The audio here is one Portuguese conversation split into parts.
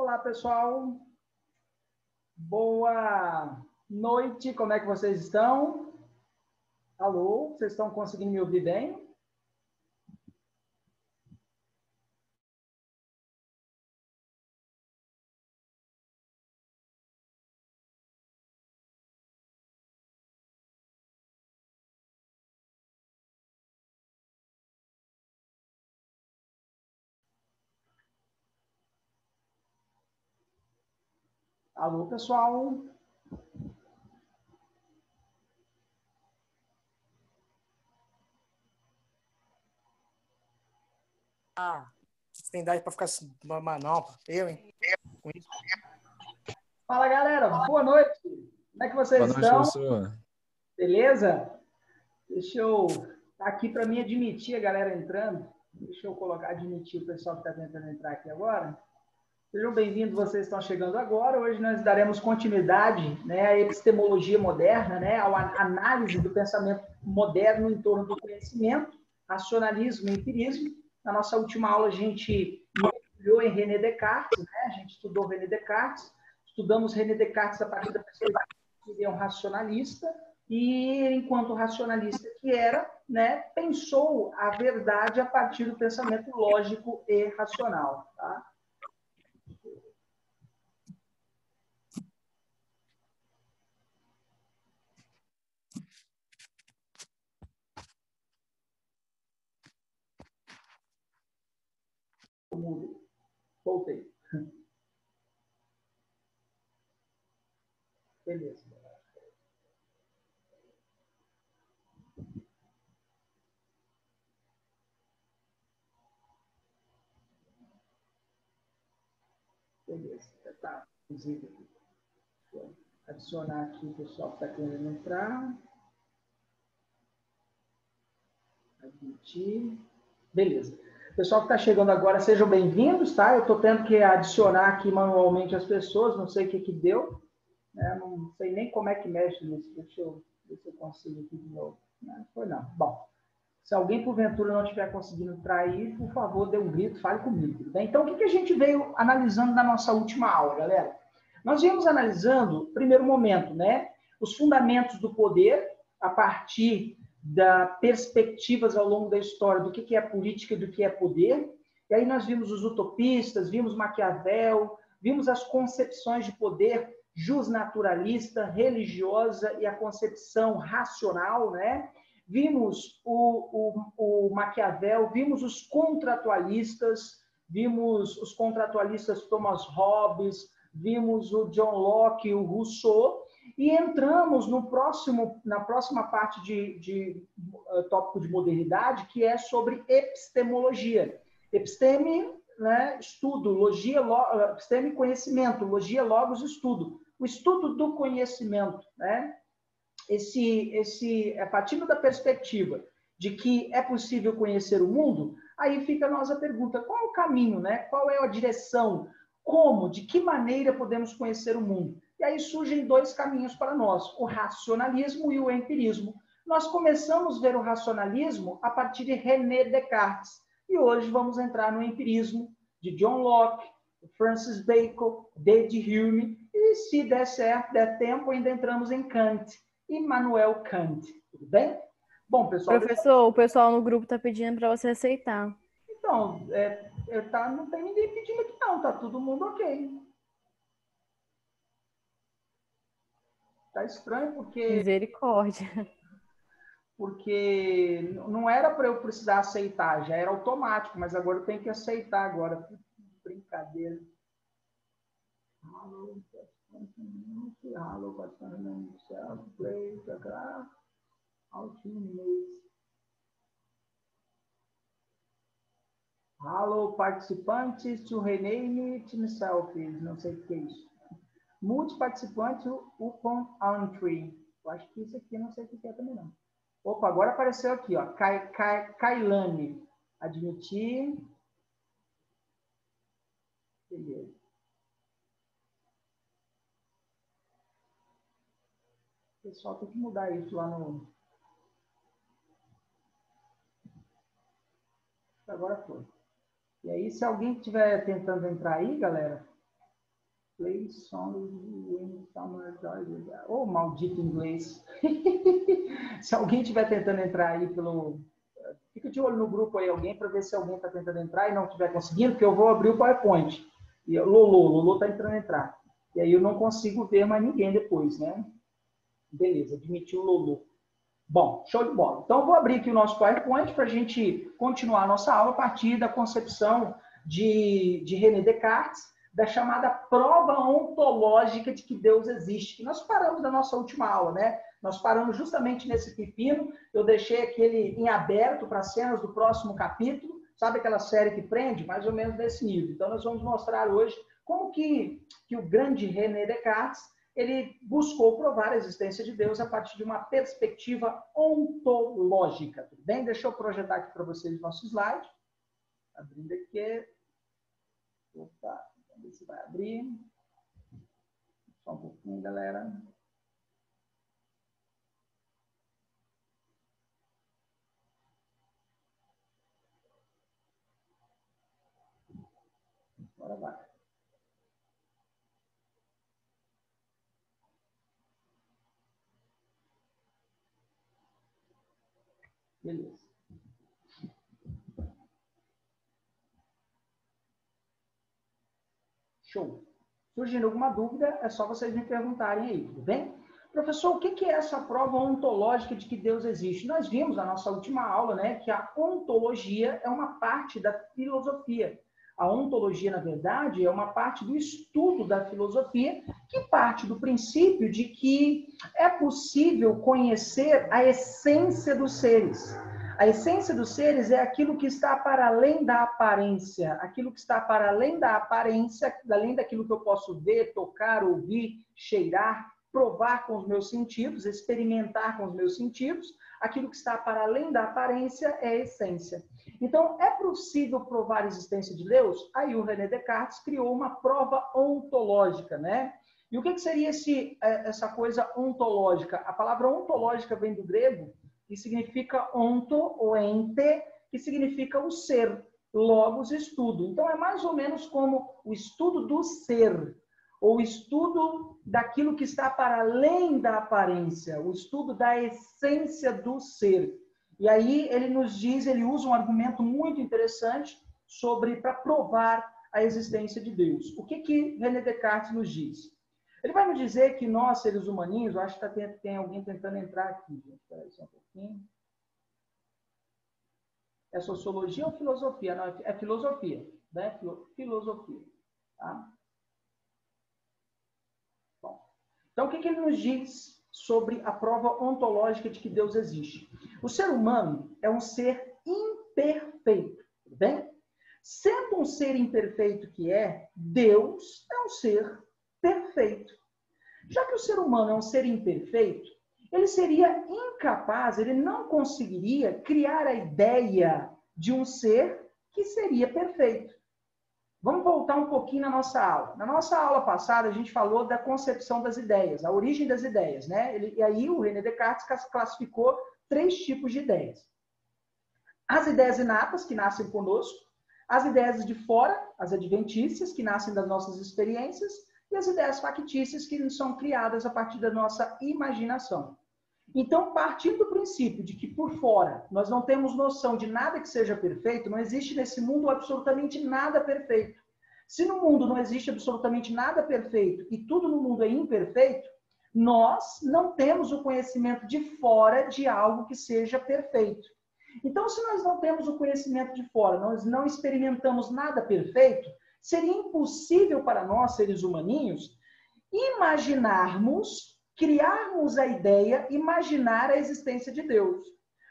Olá, pessoal. Boa noite. Como é que vocês estão? Alô, vocês estão conseguindo me ouvir bem? Alô, pessoal. Tem idade para ficar assim, não, eu, hein? Com isso. Fala, galera. Boa noite. Como é que vocês Boa noite, estão? professor. Beleza? Deixa eu... Tá aqui para mim admitir a galera entrando. Deixa eu colocar, admitir o pessoal que está tentando entrar aqui agora. Sejam bem-vindos, vocês estão chegando agora. Hoje nós daremos continuidade, né, à epistemologia moderna, né, à análise do pensamento moderno em torno do conhecimento, racionalismo e empirismo. Na nossa última aula, a gente mergulhou em René Descartes, né, a gente estudou René Descartes, estudamos René Descartes a partir da perspectiva de que ele é um racionalista, e enquanto racionalista que era, né, pensou a verdade a partir do pensamento lógico e racional, tá? Voltei. Beleza. Beleza. Tá. Inclusive, vou adicionar aqui o pessoal que está querendo entrar. Admitir. Beleza. Pessoal que está chegando agora, sejam bem-vindos, tá? Eu estou tendo que adicionar aqui manualmente as pessoas, não sei o que deu, né? Não sei nem como é que mexe nisso. Deixa eu ver se eu consigo aqui de novo. Não foi não. Bom, se alguém porventura não estiver conseguindo trair, por favor, dê um grito, fale comigo. Tá? Então, o que a gente veio analisando na nossa última aula, galera? Nós viemos analisando, primeiro momento, né, os fundamentos do poder a partir das perspectivas ao longo da história do que é política e do que é poder. E aí nós vimos os utopistas, vimos Maquiavel, vimos as concepções de poder justnaturalista, religiosa e a concepção racional, né? Vimos o Maquiavel, vimos os contratualistas Thomas Hobbes, vimos o John Locke, o Rousseau, e entramos na próxima parte de tópico de modernidade, que é sobre epistemologia. Episteme, né, estudo, logia, episteme, conhecimento, logia, logos, estudo. O estudo do conhecimento, né? A partir da perspectiva de que é possível conhecer o mundo, aí fica a nossa pergunta, qual é o caminho, né? Qual é a direção? Como, de que maneira podemos conhecer o mundo? E aí surgem dois caminhos para nós, o racionalismo e o empirismo. Nós começamos a ver o racionalismo a partir de René Descartes, e hoje vamos entrar no empirismo de John Locke, Francis Bacon, David Hume, e se der certo, der tempo, ainda entramos em Kant, Immanuel Kant. Tudo bem? Bom, pessoal... Professor, o pessoal no grupo está pedindo para você aceitar. Então, não tem ninguém pedindo aqui não, tá todo mundo ok. Tá estranho porque... Misericórdia. Porque não era para eu precisar aceitar, já era automático, mas agora eu tenho que aceitar agora. Brincadeira. Hello, participantes, to rename himself. Não sei o que é isso. Multi-participante, upon entry. Eu acho que isso aqui, não sei o que é também não. Opa, agora apareceu aqui, ó. Kailane. Admitir. Beleza. O pessoal tem que mudar isso lá no... Agora foi. E aí, se alguém estiver tentando entrar aí, galera, Play songs when summer joys. Oh, maldito inglês. Se alguém estiver tentando entrar aí pelo... Fica de olho no grupo aí, alguém, para ver se alguém está tentando entrar e não estiver conseguindo, porque eu vou abrir o PowerPoint. E Lolo está tentando entrar. E aí eu não consigo ver mais ninguém depois, né? Beleza, admitiu o Lolo. Bom, show de bola. Então, eu vou abrir aqui o nosso PowerPoint para a gente continuar a nossa aula a partir da concepção de René Descartes, da chamada prova ontológica de que Deus existe, que nós paramos na nossa última aula, né? Nós paramos justamente nesse pepino, eu deixei aquele em aberto para cenas do próximo capítulo, sabe aquela série que prende? Mais ou menos nesse nível. Então, nós vamos mostrar hoje como que o grande René Descartes, ele buscou provar a existência de Deus a partir de uma perspectiva ontológica. Tudo bem? Deixa eu projetar aqui para vocês o nosso slide. Abrindo aqui. Opa. Vamos ver se vai abrir. Só um pouquinho, galera. Agora vai. Beleza. Show. Surgindo alguma dúvida, é só vocês me perguntarem aí, tudo bem? Professor, o que é essa prova ontológica de que Deus existe? Nós vimos na nossa última aula, né, que a ontologia é uma parte da filosofia. A ontologia, na verdade, é uma parte do estudo da filosofia que parte do princípio de que é possível conhecer a essência dos seres. A essência dos seres é aquilo que está para além da aparência, aquilo que está para além da aparência, além daquilo que eu posso ver, tocar, ouvir, cheirar, provar com os meus sentidos, experimentar com os meus sentidos, aquilo que está para além da aparência é a essência. Então, é possível provar a existência de Deus? Aí o René Descartes criou uma prova ontológica, né? E o que seria essa coisa ontológica? A palavra ontológica vem do grego, que significa onto ou ente, que significa o ser, logos, estudo. Então, é mais ou menos como o estudo do ser, ou o estudo daquilo que está para além da aparência, o estudo da essência do ser. E aí ele nos diz, ele usa um argumento muito interessante para provar a existência de Deus. O que René Descartes nos diz? Ele vai nos dizer que nós, seres humaninhos, eu acho que tem alguém tentando entrar aqui, gente. Espera aí só um pouquinho. É sociologia ou filosofia? Não, é filosofia, né? Filosofia, tá? Bom, então o que ele nos diz sobre a prova ontológica de que Deus existe? O ser humano é um ser imperfeito, tudo bem? Sendo um ser imperfeito que é, Deus é um ser perfeito. Já que o ser humano é um ser imperfeito, ele seria incapaz, ele não conseguiria criar a ideia de um ser que seria perfeito. Vamos voltar um pouquinho na nossa aula. Na nossa aula passada, a gente falou da concepção das ideias, a origem das ideias, né? E aí o René Descartes classificou 3 tipos de ideias. As ideias inatas, que nascem conosco, as ideias de fora, as adventícias, que nascem das nossas experiências, e as ideias factícias, que são criadas a partir da nossa imaginação. Então, partindo do princípio de que por fora nós não temos noção de nada que seja perfeito, não existe nesse mundo absolutamente nada perfeito. Se no mundo não existe absolutamente nada perfeito e tudo no mundo é imperfeito, nós não temos o conhecimento de fora de algo que seja perfeito. Então, se nós não temos o conhecimento de fora, nós não experimentamos nada perfeito, seria impossível para nós, seres humaninhos, imaginarmos, criarmos a ideia, imaginar a existência de Deus.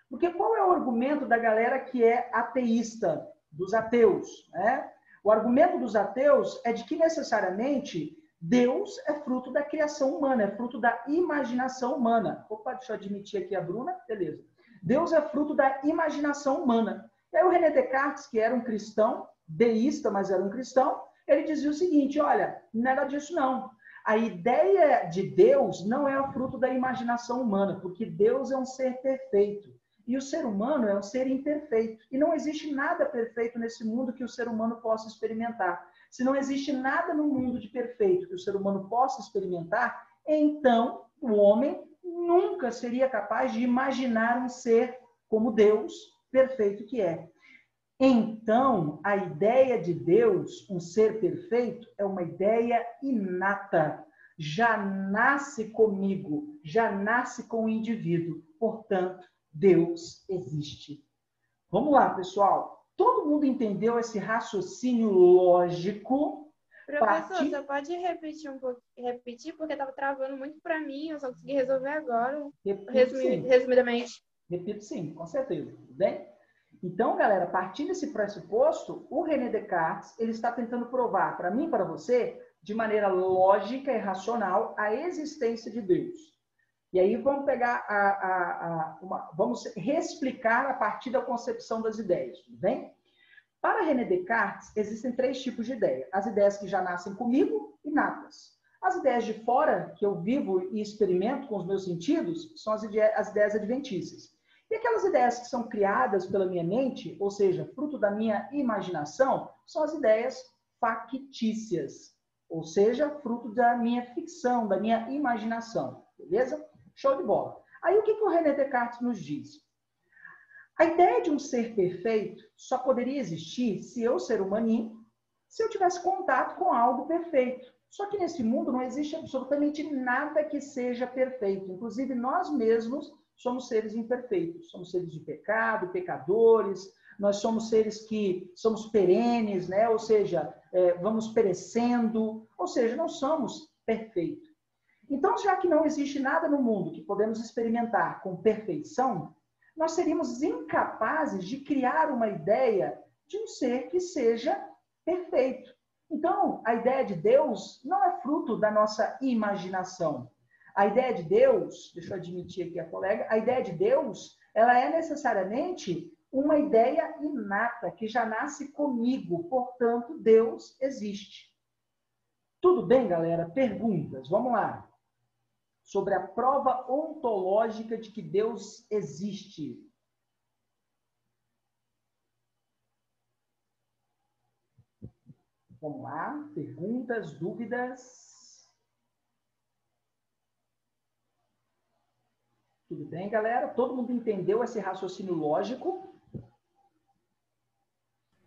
Porque qual é o argumento da galera que é ateísta, dos ateus, né? O argumento dos ateus é de que necessariamente Deus é fruto da criação humana, é fruto da imaginação humana. Opa, deixa eu admitir aqui a Bruna, beleza. Deus é fruto da imaginação humana. E aí o René Descartes, que era um cristão, deísta, mas era um cristão, ele dizia o seguinte, olha, nada disso não. A ideia de Deus não é o fruto da imaginação humana, porque Deus é um ser perfeito. E o ser humano é um ser imperfeito. E não existe nada perfeito nesse mundo que o ser humano possa experimentar. Se não existe nada no mundo de perfeito que o ser humano possa experimentar, então o homem nunca seria capaz de imaginar um ser como Deus, perfeito que é. Então, a ideia de Deus, um ser perfeito, é uma ideia inata. Já nasce comigo, já nasce com o indivíduo. Portanto, Deus existe. Vamos lá, pessoal. Todo mundo entendeu esse raciocínio lógico? Professor, você pode repetir um pouco, repetir, porque estava travando muito para mim, eu só consegui resolver agora, resumidamente. Repito sim, com certeza. Tudo bem? Então, galera, partindo desse pressuposto, o René Descartes ele está tentando provar para mim e para você, de maneira lógica e racional, a existência de Deus. E aí vamos pegar vamos reexplicar a partir da concepção das ideias, tudo bem? Para René Descartes, existem 3 tipos de ideia. As ideias que já nascem comigo, inatas. As ideias de fora, que eu vivo e experimento com os meus sentidos, são as ideias adventícias. E aquelas ideias que são criadas pela minha mente, ou seja, fruto da minha imaginação, são as ideias factícias, ou seja, fruto da minha ficção, da minha imaginação. Beleza? Show de bola. Aí o que o René Descartes nos diz? A ideia de um ser perfeito só poderia existir se eu, ser humaninho, se eu tivesse contato com algo perfeito. Só que nesse mundo não existe absolutamente nada que seja perfeito. Inclusive nós mesmos somos seres imperfeitos. Somos seres de pecado, pecadores. Nós somos seres que somos perenes, né? Ou seja, vamos perecendo. Ou seja, não somos perfeitos. Então, já que não existe nada no mundo que podemos experimentar com perfeição, nós seríamos incapazes de criar uma ideia de um ser que seja perfeito. Então, a ideia de Deus não é fruto da nossa imaginação. A ideia de Deus, deixa eu admitir aqui a colega, a ideia de Deus, ela é necessariamente uma ideia inata, que já nasce comigo, portanto, Deus existe. Tudo bem, galera? Perguntas, vamos lá. Sobre a prova ontológica de que Deus existe. Vamos lá, perguntas, dúvidas? Tudo bem, galera? Todo mundo entendeu esse raciocínio lógico?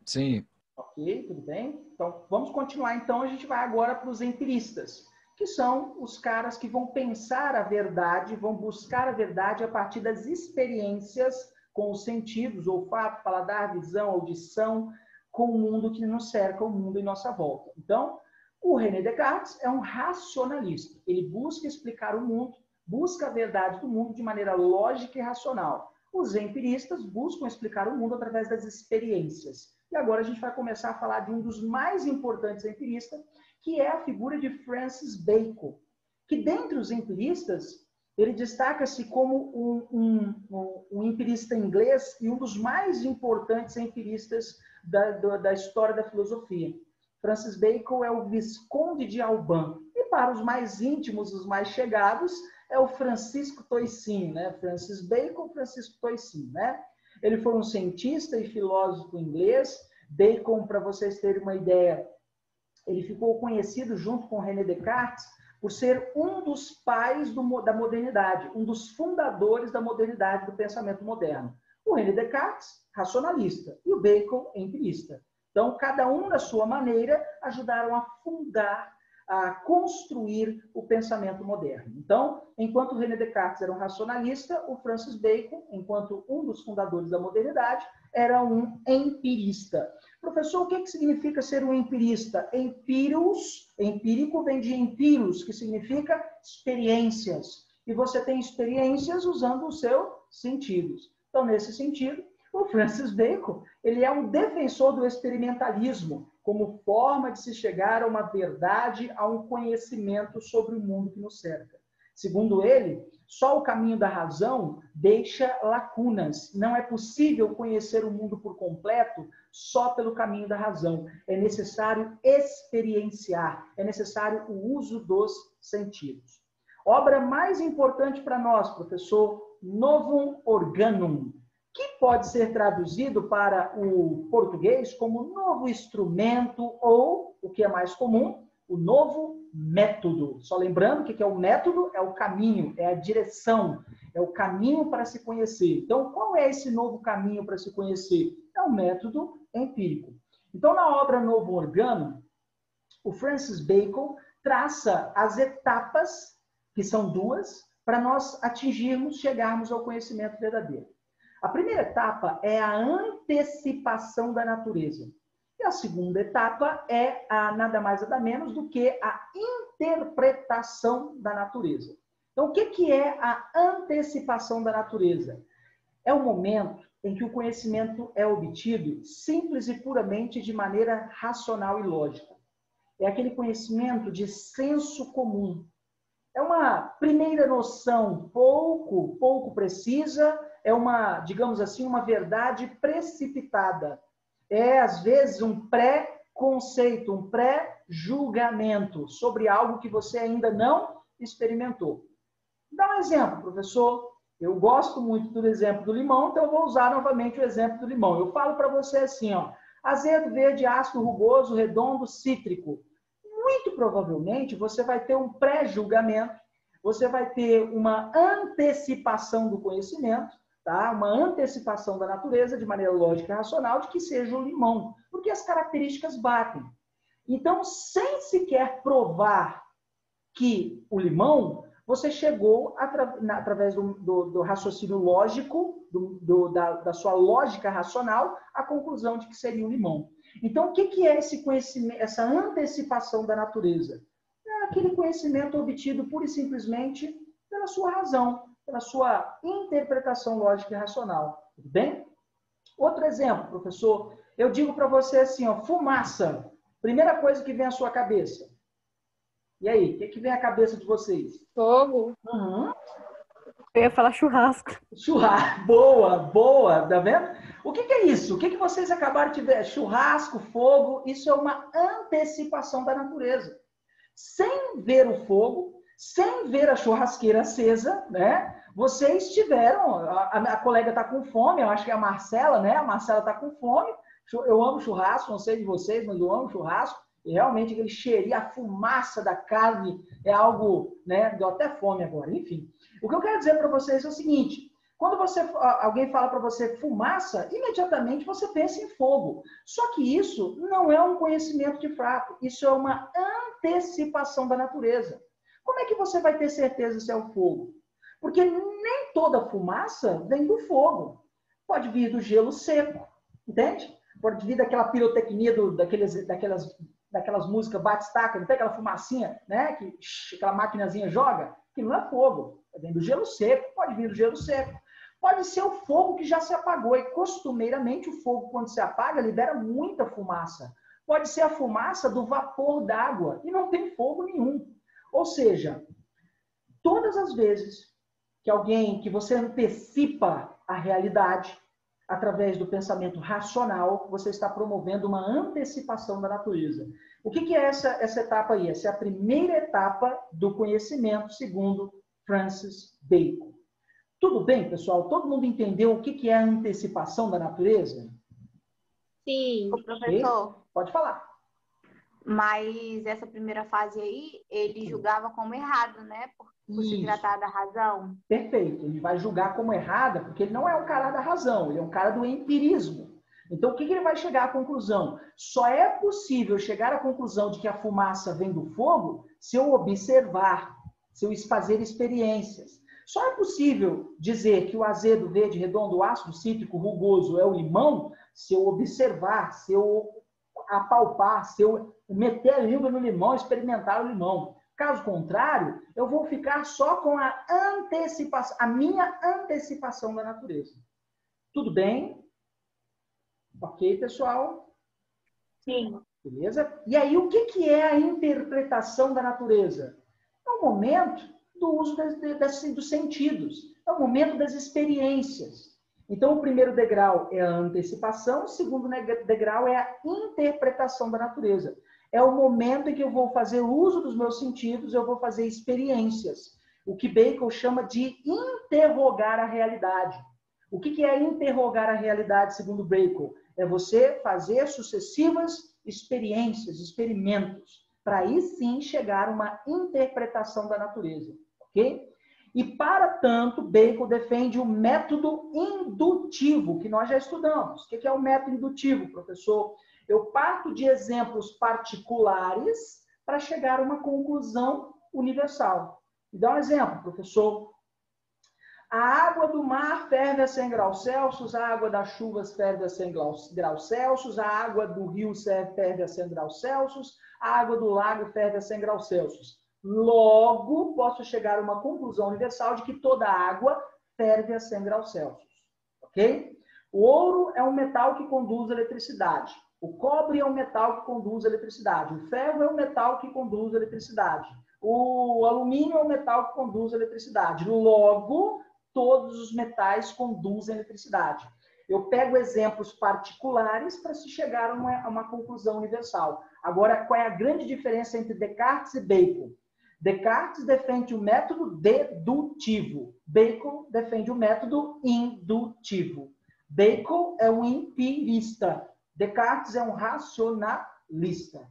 Sim. Ok, tudo bem? Então, vamos continuar. Então, a gente vai agora para os empiristas, que são os caras que vão pensar a verdade, vão buscar a verdade a partir das experiências com os sentidos, olfato, paladar, visão, audição, com o mundo que nos cerca, o mundo em nossa volta. Então, o René Descartes é um racionalista. Ele busca explicar o mundo, busca a verdade do mundo de maneira lógica e racional. Os empiristas buscam explicar o mundo através das experiências. E agora a gente vai começar a falar de um dos mais importantes empiristas, que é a figura de Francis Bacon, que dentre os empiristas, ele destaca-se como um empirista inglês e um dos mais importantes empiristas da história da filosofia. Francis Bacon é o Visconde de Alban, e para os mais íntimos, os mais chegados, é o Francisco Toicinho, né? Francis Bacon, Francisco Toicinho, né? Ele foi um cientista e filósofo inglês. Bacon, para vocês terem uma ideia, ele ficou conhecido junto com René Descartes por ser um dos pais da modernidade, um dos fundadores da modernidade, do pensamento moderno. O René Descartes, racionalista, e o Bacon, empirista. Então, cada um, da sua maneira, ajudaram a fundar, a construir o pensamento moderno. Então, enquanto René Descartes era um racionalista, o Francis Bacon, enquanto um dos fundadores da modernidade, era um empirista. Professor, o que significa ser um empirista? Empírico vem de empiros, que significa experiências. E você tem experiências usando os seus sentidos. Então, nesse sentido, o Francis Bacon, ele é um defensor do experimentalismo como forma de se chegar a uma verdade, a um conhecimento sobre o mundo que nos cerca. Segundo ele, só o caminho da razão deixa lacunas. Não é possível conhecer o mundo por completo só pelo caminho da razão. É necessário experienciar, é necessário o uso dos sentidos. Obra mais importante para nós, professor, Novum Organum. que pode ser traduzido para o português como novo instrumento ou, o que é mais comum, o novo método. Só lembrando que é o método, é o caminho, é a direção, é o caminho para se conhecer. Então, qual é esse novo caminho para se conhecer? É o método empírico. Então, na obra Novo Organo, o Francis Bacon traça as etapas, que são duas, para nós atingirmos, chegarmos ao conhecimento verdadeiro. A primeira etapa é a antecipação da natureza. E a segunda etapa é nada mais nada menos do que a interpretação da natureza. Então, o que é a antecipação da natureza? É o momento em que o conhecimento é obtido simples e puramente de maneira racional e lógica. É aquele conhecimento de senso comum. É uma primeira noção pouco precisa, é uma, digamos assim, uma verdade precipitada. É, às vezes, um pré-conceito, um pré-julgamento sobre algo que você ainda não experimentou. Dá um exemplo, professor. Eu gosto muito do exemplo do limão, então eu vou usar novamente o exemplo do limão. Eu falo para você assim, ó, azedo, verde, ácido, rugoso, redondo, cítrico. Muito provavelmente você vai ter um pré-julgamento, você vai ter uma antecipação do conhecimento, tá? Uma antecipação da natureza de maneira lógica e racional de que seja o limão, porque as características batem. Então, sem sequer provar que o limão, você chegou, através do raciocínio lógico, da sua lógica racional, à conclusão de que seria o limão. Então, o que é esse conhecimento, essa antecipação da natureza? É aquele conhecimento obtido pura e simplesmente pela sua razão, pela sua interpretação lógica e racional. Tudo bem? Outro exemplo, professor. Eu digo para você assim, ó, fumaça. Primeira coisa que vem à sua cabeça. E aí, o que vem à cabeça de vocês? Fogo. Uhum. Eu ia falar churrasco. Churrasco, boa, tá vendo? O que é isso? O que vocês acabaram de ver? Churrasco, fogo, isso é uma antecipação da natureza. Sem ver o fogo, sem ver a churrasqueira acesa, né? Vocês tiveram, a colega está com fome, eu acho que é a Marcela, né? A Marcela está com fome. Eu amo churrasco, não sei de vocês, mas eu amo churrasco. E realmente aquele cheirinho, a fumaça da carne é algo, né? Deu até fome agora, enfim. O que eu quero dizer para vocês é o seguinte, quando alguém fala para você fumaça, imediatamente você pensa em fogo. Só que isso não é um conhecimento de fato, isso é uma antecipação da natureza. Como é que você vai ter certeza se é o fogo? Porque nem toda fumaça vem do fogo. Pode vir do gelo seco, entende? Pode vir daquela pirotecnia, daquelas músicas bate-staca, não tem aquela fumacinha, né? Que aquela maquinazinha joga, que não é fogo. Vem do gelo seco, pode vir do gelo seco. Pode ser o fogo que já se apagou. E costumeiramente o fogo, quando se apaga, libera muita fumaça. Pode ser a fumaça do vapor d'água e não tem fogo nenhum. Ou seja, todas as vezes que você antecipa a realidade através do pensamento racional, você está promovendo uma antecipação da natureza. O que é essa etapa aí? Essa é a primeira etapa do conhecimento, segundo Francis Bacon. Tudo bem, pessoal? Todo mundo entendeu o que é a antecipação da natureza? Sim. O professor, pode falar. Mas essa primeira fase aí, ele julgava como errado, né? Por se tratar da razão. Perfeito. Ele vai julgar como errada, porque ele não é um cara da razão, ele é um cara do empirismo. Então, o que ele vai chegar à conclusão? Só é possível chegar à conclusão de que a fumaça vem do fogo se eu observar, se eu fazer experiências. Só é possível dizer que o azedo, verde, redondo, ácido, cítrico, rugoso é o limão se eu observar, se eu apalpar, se eu meter a língua no limão, experimentar o limão. Caso contrário, eu vou ficar só com a antecipação, a minha antecipação da natureza. Tudo bem? Ok, pessoal? Sim. Beleza? E aí, o que é a interpretação da natureza? É o momento do uso dos sentidos. É o momento das experiências. Então, o primeiro degrau é a antecipação, o segundo degrau é a interpretação da natureza. É o momento em que eu vou fazer uso dos meus sentidos, eu vou fazer experiências. O que Bacon chama de interrogar a realidade. O que é interrogar a realidade segundo Bacon? É você fazer sucessivas experiências, experimentos, para aí sim chegar a uma interpretação da natureza, ok? E, para tanto, Bacon defende o método indutivo, que nós já estudamos. O que é o método indutivo, professor? Eu parto de exemplos particulares para chegar a uma conclusão universal. Me dá um exemplo, professor. A água do mar ferve a 100 graus Celsius, a água das chuvas ferve a 100 graus Celsius, a água do rio ferve a 100 graus Celsius, a água do lago ferve a 100 graus Celsius. Logo, posso chegar a uma conclusão universal de que toda água ferve a 100 graus Celsius. Ok? O ouro é um metal que conduz a eletricidade. O cobre é um metal que conduz a eletricidade. O ferro é um metal que conduz a eletricidade. O alumínio é um metal que conduz a eletricidade. Logo, todos os metais conduzem a eletricidade. Eu pego exemplos particulares para se chegar a uma conclusão universal. Agora, qual é a grande diferença entre Descartes e Bacon? Descartes defende o método dedutivo. Bacon defende o método indutivo. Bacon é um empirista. Descartes é um racionalista.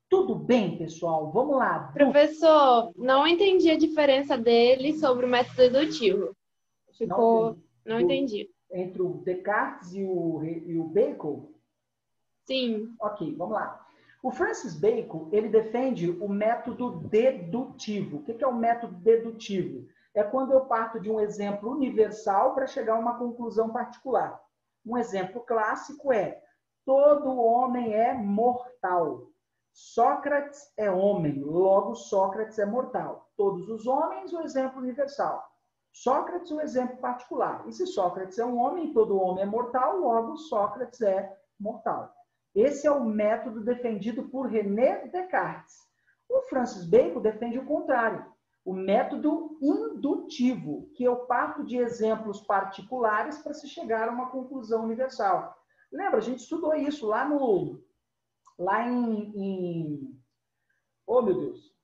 Tudo bem, pessoal? Vamos lá. Professor, não entendi a diferença dele sobre o método dedutivo. Não entendi. Entre o Descartes e o Bacon? Sim. Ok, vamos lá. O Francis Bacon, ele defende o método dedutivo. O que é o método dedutivo? É quando eu parto de um exemplo universal para chegar a uma conclusão particular. Um exemplo clássico é: todo homem é mortal. Sócrates é homem, logo Sócrates é mortal. Todos os homens, o exemplo universal. Sócrates, o exemplo particular. E se Sócrates é um homem, todo homem é mortal, logo Sócrates é mortal. Esse é o método defendido por René Descartes. O Francis Bacon defende o contrário. O método indutivo, que eu parto de exemplos particulares para se chegar a uma conclusão universal. Lembra, a gente estudou isso lá em oh, meu Deus,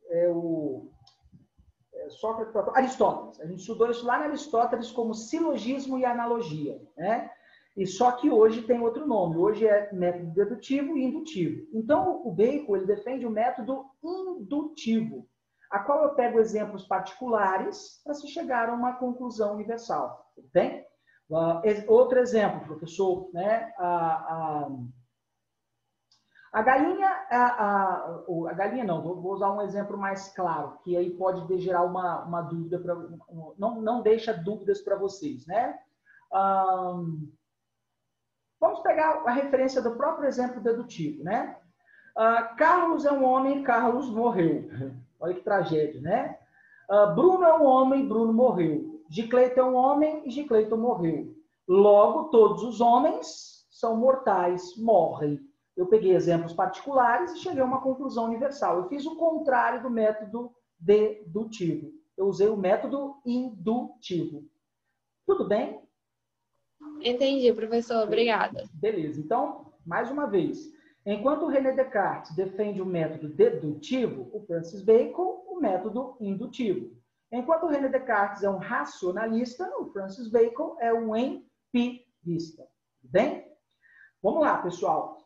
Sócrates, Aristóteles. A gente estudou isso lá em Aristóteles como silogismo e analogia, né? E só que hoje tem outro nome. Hoje é método dedutivo e indutivo. Então, o Bacon, ele defende o método indutivo, a qual eu pego exemplos particulares para se chegar a uma conclusão universal. Tudo bem? Outro exemplo, professor, né? A galinha não, vou usar um exemplo mais claro, que aí pode gerar uma dúvida, não deixa dúvidas para vocês, né? Vamos pegar a referência do próprio exemplo dedutivo, né? Carlos é um homem, Carlos morreu. Olha que tragédia, né? Bruno é um homem, Bruno morreu. Gicleito é um homem e Gicleito morreu. Logo, todos os homens são mortais, morrem. Eu peguei exemplos particulares e cheguei a uma conclusão universal. Eu fiz o contrário do método dedutivo. Eu usei o método indutivo. Tudo bem? Entendi, professor. Obrigada. Beleza. Então, mais uma vez. Enquanto o René Descartes defende o método dedutivo, o Francis Bacon, o método indutivo. Enquanto o René Descartes é um racionalista, o Francis Bacon é um empirista. Tudo bem? Vamos lá, pessoal.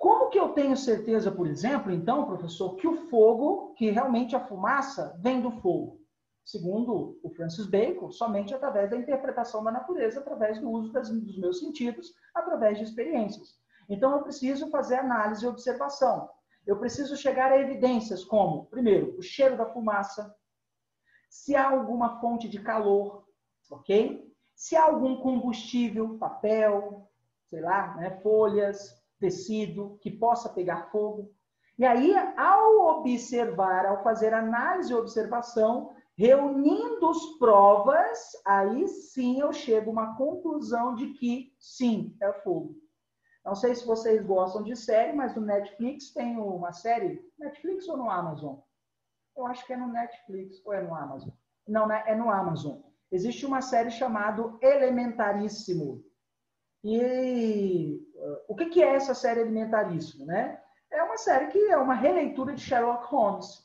Como que eu tenho certeza, por exemplo, então, professor, que o fogo, que realmente a fumaça, vem do fogo? Segundo o Francis Bacon, somente através da interpretação da natureza, através do uso dos meus sentidos, através de experiências. Então, eu preciso fazer análise e observação. Eu preciso chegar a evidências como, primeiro, o cheiro da fumaça, se há alguma fonte de calor, ok? Se há algum combustível, papel, sei lá, né, folhas, tecido, que possa pegar fogo. E aí, ao observar, ao fazer análise e observação, reunindo as provas, aí sim eu chego a uma conclusão de que sim, é fogo. Não sei se vocês gostam de série, mas no Netflix tem uma série, Netflix ou no Amazon? Eu acho que é no Netflix ou é no Amazon. Não, é no Amazon. Existe uma série chamada Elementaríssimo. E o que é essa série Elementaríssimo, né? É uma série que é uma releitura de Sherlock Holmes,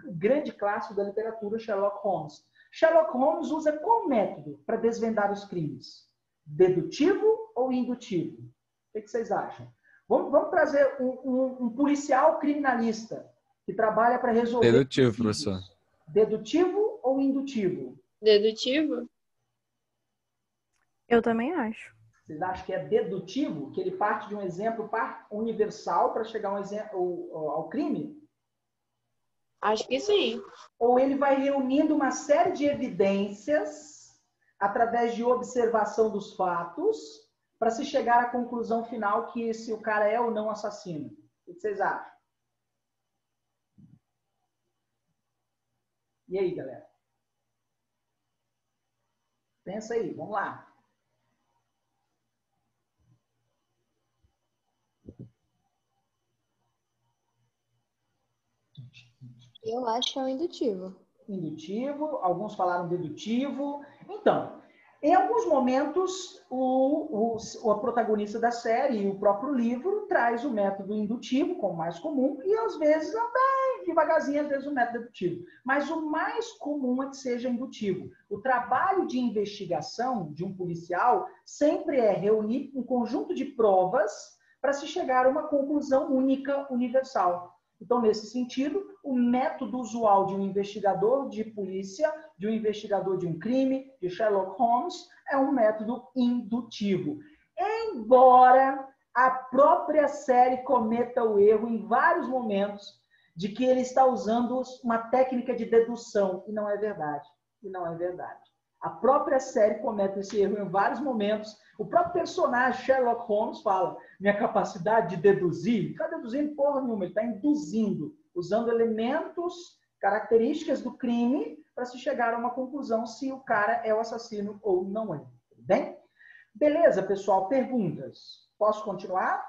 o grande clássico da literatura, Sherlock Holmes. Sherlock Holmes usa qual método para desvendar os crimes? Dedutivo ou indutivo? O que vocês acham? Vamos trazer um policial criminalista que trabalha para resolver... Dedutivo, professor. Dedutivo ou indutivo? Dedutivo? Eu também acho. Vocês acham que é dedutivo? Que ele parte de um exemplo universal para chegar ao crime? Acho que sim. Ou ele vai reunindo uma série de evidências através de observação dos fatos para se chegar à conclusão final que se o cara é ou não assassino? O que vocês acham? E aí, galera? Pensa aí, vamos lá. Eu acho que é o indutivo. Indutivo, alguns falaram dedutivo. Então, em alguns momentos, o protagonista da série e o próprio livro traz o método indutivo como mais comum e, às vezes, bem devagarzinho, às vezes, o método dedutivo. Mas o mais comum é que seja indutivo. O trabalho de investigação de um policial sempre é reunir um conjunto de provas para se chegar a uma conclusão única, universal. Então, nesse sentido, o método usual de um investigador de polícia, de um investigador de um crime, de Sherlock Holmes, é um método indutivo. Embora a própria série cometa o erro em vários momentos de que ele está usando uma técnica de dedução, e não é verdade. E não é verdade. A própria série comete esse erro em vários momentos. O próprio personagem Sherlock Holmes fala: minha capacidade de deduzir, ele está deduzindo porra nenhuma, ele está induzindo, usando elementos, características do crime para se chegar a uma conclusão se o cara é o assassino ou não é. Tudo bem? Beleza, pessoal? Perguntas? Posso continuar?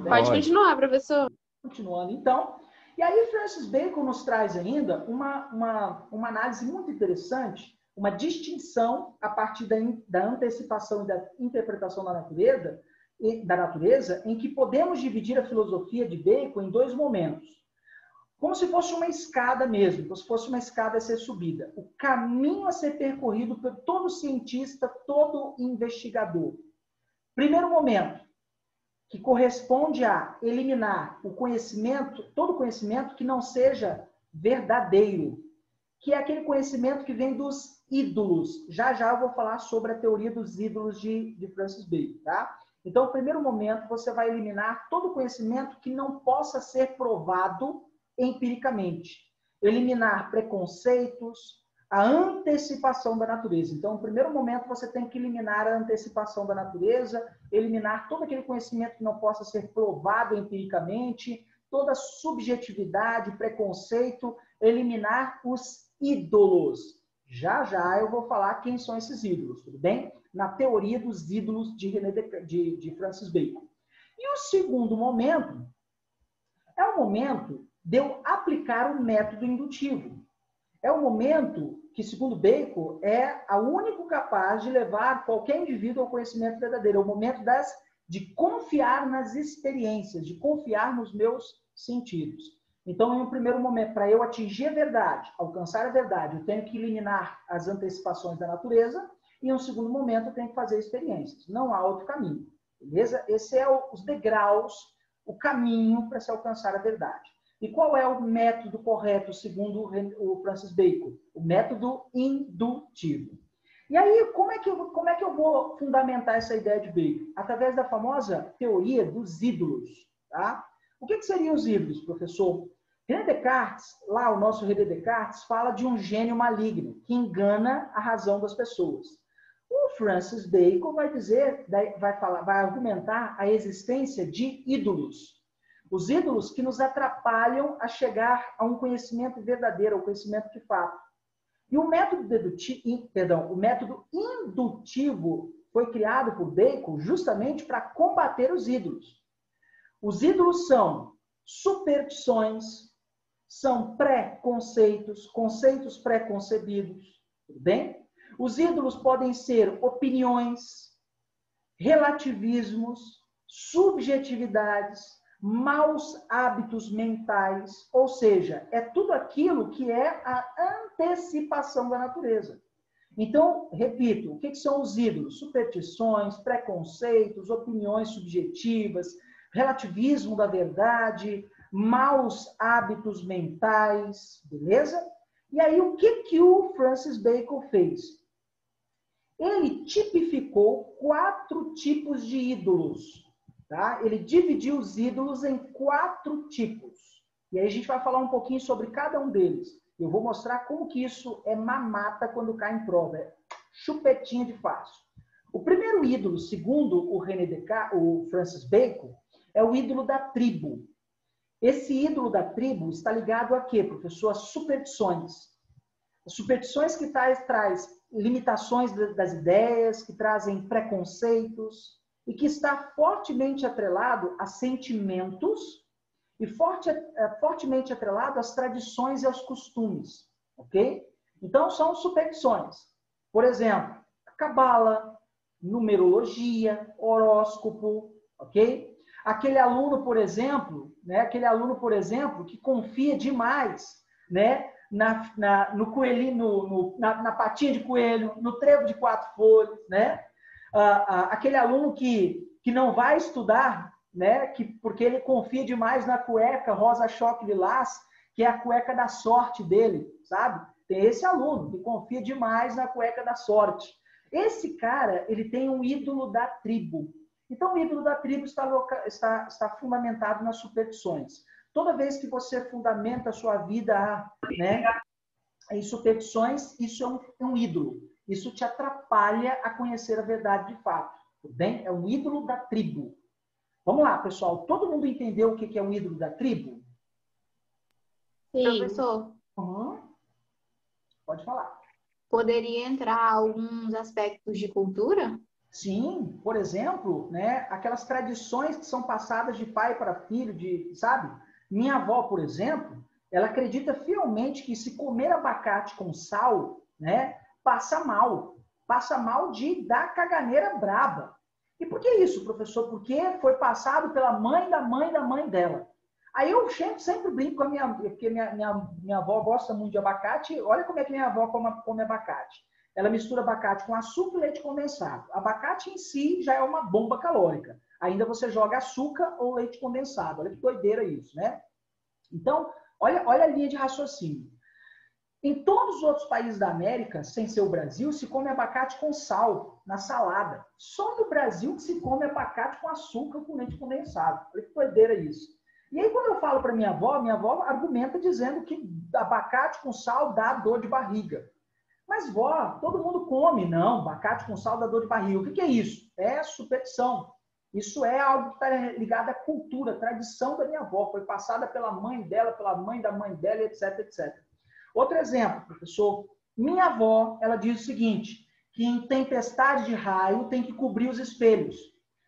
Pode continuar, professor. Continuando, então. E aí, Francis Bacon nos traz ainda uma análise muito interessante, uma distinção a partir da antecipação e da interpretação da natureza, em que podemos dividir a filosofia de Bacon em dois momentos. Como se fosse uma escada mesmo, como se fosse uma escada a ser subida. O caminho a ser percorrido por todo cientista, todo investigador. Primeiro momento, que corresponde a eliminar o conhecimento, todo conhecimento que não seja verdadeiro, que é aquele conhecimento que vem dos ídolos. Já eu vou falar sobre a teoria dos ídolos de Francis Bacon, tá? Então, no primeiro momento, você vai eliminar todo conhecimento que não possa ser provado empiricamente. Eliminar preconceitos, a antecipação da natureza. Então, no primeiro momento, você tem que eliminar a antecipação da natureza, eliminar todo aquele conhecimento que não possa ser provado empiricamente, toda subjetividade, preconceito, eliminar os ídolos. Já eu vou falar quem são esses ídolos, tudo bem? Na teoria dos ídolos de Francis Bacon. E o segundo momento é o momento de eu aplicar o método indutivo. É o momento que, segundo Bacon, é o único capaz de levar qualquer indivíduo ao conhecimento verdadeiro. É o momento de confiar nas experiências, de confiar nos meus sentidos. Então, em um primeiro momento, para eu atingir a verdade, alcançar a verdade, eu tenho que eliminar as antecipações da natureza, e em um segundo momento, eu tenho que fazer experiências. Não há outro caminho. Beleza? Esse é os degraus, o caminho para se alcançar a verdade. E qual é o método correto, segundo o Francis Bacon? O método indutivo. E aí, como é que eu vou fundamentar essa ideia de Bacon? Através da famosa teoria dos ídolos. Tá? O que seriam os ídolos, professor? René Descartes, lá o nosso René Descartes, fala de um gênio maligno que engana a razão das pessoas. O Francis Bacon vai argumentar a existência de ídolos. Os ídolos que nos atrapalham a chegar a um conhecimento verdadeiro, ao conhecimento de fato. E o método indutivo foi criado por Bacon justamente para combater os ídolos. Os ídolos são superstições, são preconceitos, conceitos pré-concebidos, tudo bem? Os ídolos podem ser opiniões, relativismos, subjetividades, maus hábitos mentais, ou seja, é tudo aquilo que é a antecipação da natureza. Então, repito, o que são os ídolos? Superstições, preconceitos, opiniões subjetivas, relativismo da verdade, maus hábitos mentais, beleza? E aí, o que o Francis Bacon fez? Ele tipificou 4 tipos de ídolos, tá? Ele dividiu os ídolos em 4 tipos. E aí a gente vai falar um pouquinho sobre cada um deles. Eu vou mostrar como que isso é mamata quando cai em prova. É chupetinha de fácil. O primeiro ídolo, segundo o René Descartes, o Francis Bacon, é o ídolo da tribo. Esse ídolo da tribo está ligado a quê, professor? As superstições. As superstições que traz limitações das ideias, que trazem preconceitos e que está fortemente atrelado a sentimentos e fortemente atrelado às tradições e aos costumes, ok? Então, são superstições. Por exemplo, cabala, numerologia, horóscopo, ok? Aquele aluno, por exemplo, que confia demais, né, no coelhinho, na patinha de coelho, no trevo de 4 folhas, né? Aquele aluno que não vai estudar, né? Porque ele confia demais na cueca rosa choque lilás, que é a cueca da sorte dele, sabe? Tem esse aluno que confia demais na cueca da sorte. Esse cara, ele tem um ídolo da tribo. Então, o ídolo da tribo está fundamentado nas superstições. Toda vez que você fundamenta a sua vida, né, em superstições, isso é um ídolo. Isso te atrapalha a conhecer a verdade de fato. Tudo bem? É um ídolo da tribo. Vamos lá, pessoal. Todo mundo entendeu o que é um ídolo da tribo? Sim. Professor. Uhum. Pode falar. Poderia entrar alguns aspectos de cultura? Sim, por exemplo, né, aquelas tradições que são passadas de pai para filho, sabe? Minha avó, por exemplo, ela acredita fielmente que se comer abacate com sal, né, passa mal. Passa mal de dar caganeira braba. E por que isso, professor? Porque foi passado pela mãe da mãe da mãe dela. Aí eu sempre brinco com a porque minha avó gosta muito de abacate. Olha como é que minha avó come abacate. Ela mistura abacate com açúcar e leite condensado. Abacate em si já é uma bomba calórica. Ainda você joga açúcar ou leite condensado. Olha que doideira isso, né? Então, olha a linha de raciocínio. Em todos os outros países da América, sem ser o Brasil, se come abacate com sal, na salada. Só no Brasil que se come abacate com açúcar com leite condensado. Olha que doideira isso. E aí, quando eu falo para minha avó argumenta dizendo que abacate com sal dá dor de barriga. Mas, vó, todo mundo come. Não, abacate com sal dá dor de barriga. O que é isso? É superstição. Isso é algo que está ligado à cultura, à tradição da minha avó. Foi passada pela mãe dela, pela mãe da mãe dela, etc, etc. Outro exemplo, professor. Minha avó, ela diz o seguinte, que em tempestade de raio tem que cobrir os espelhos.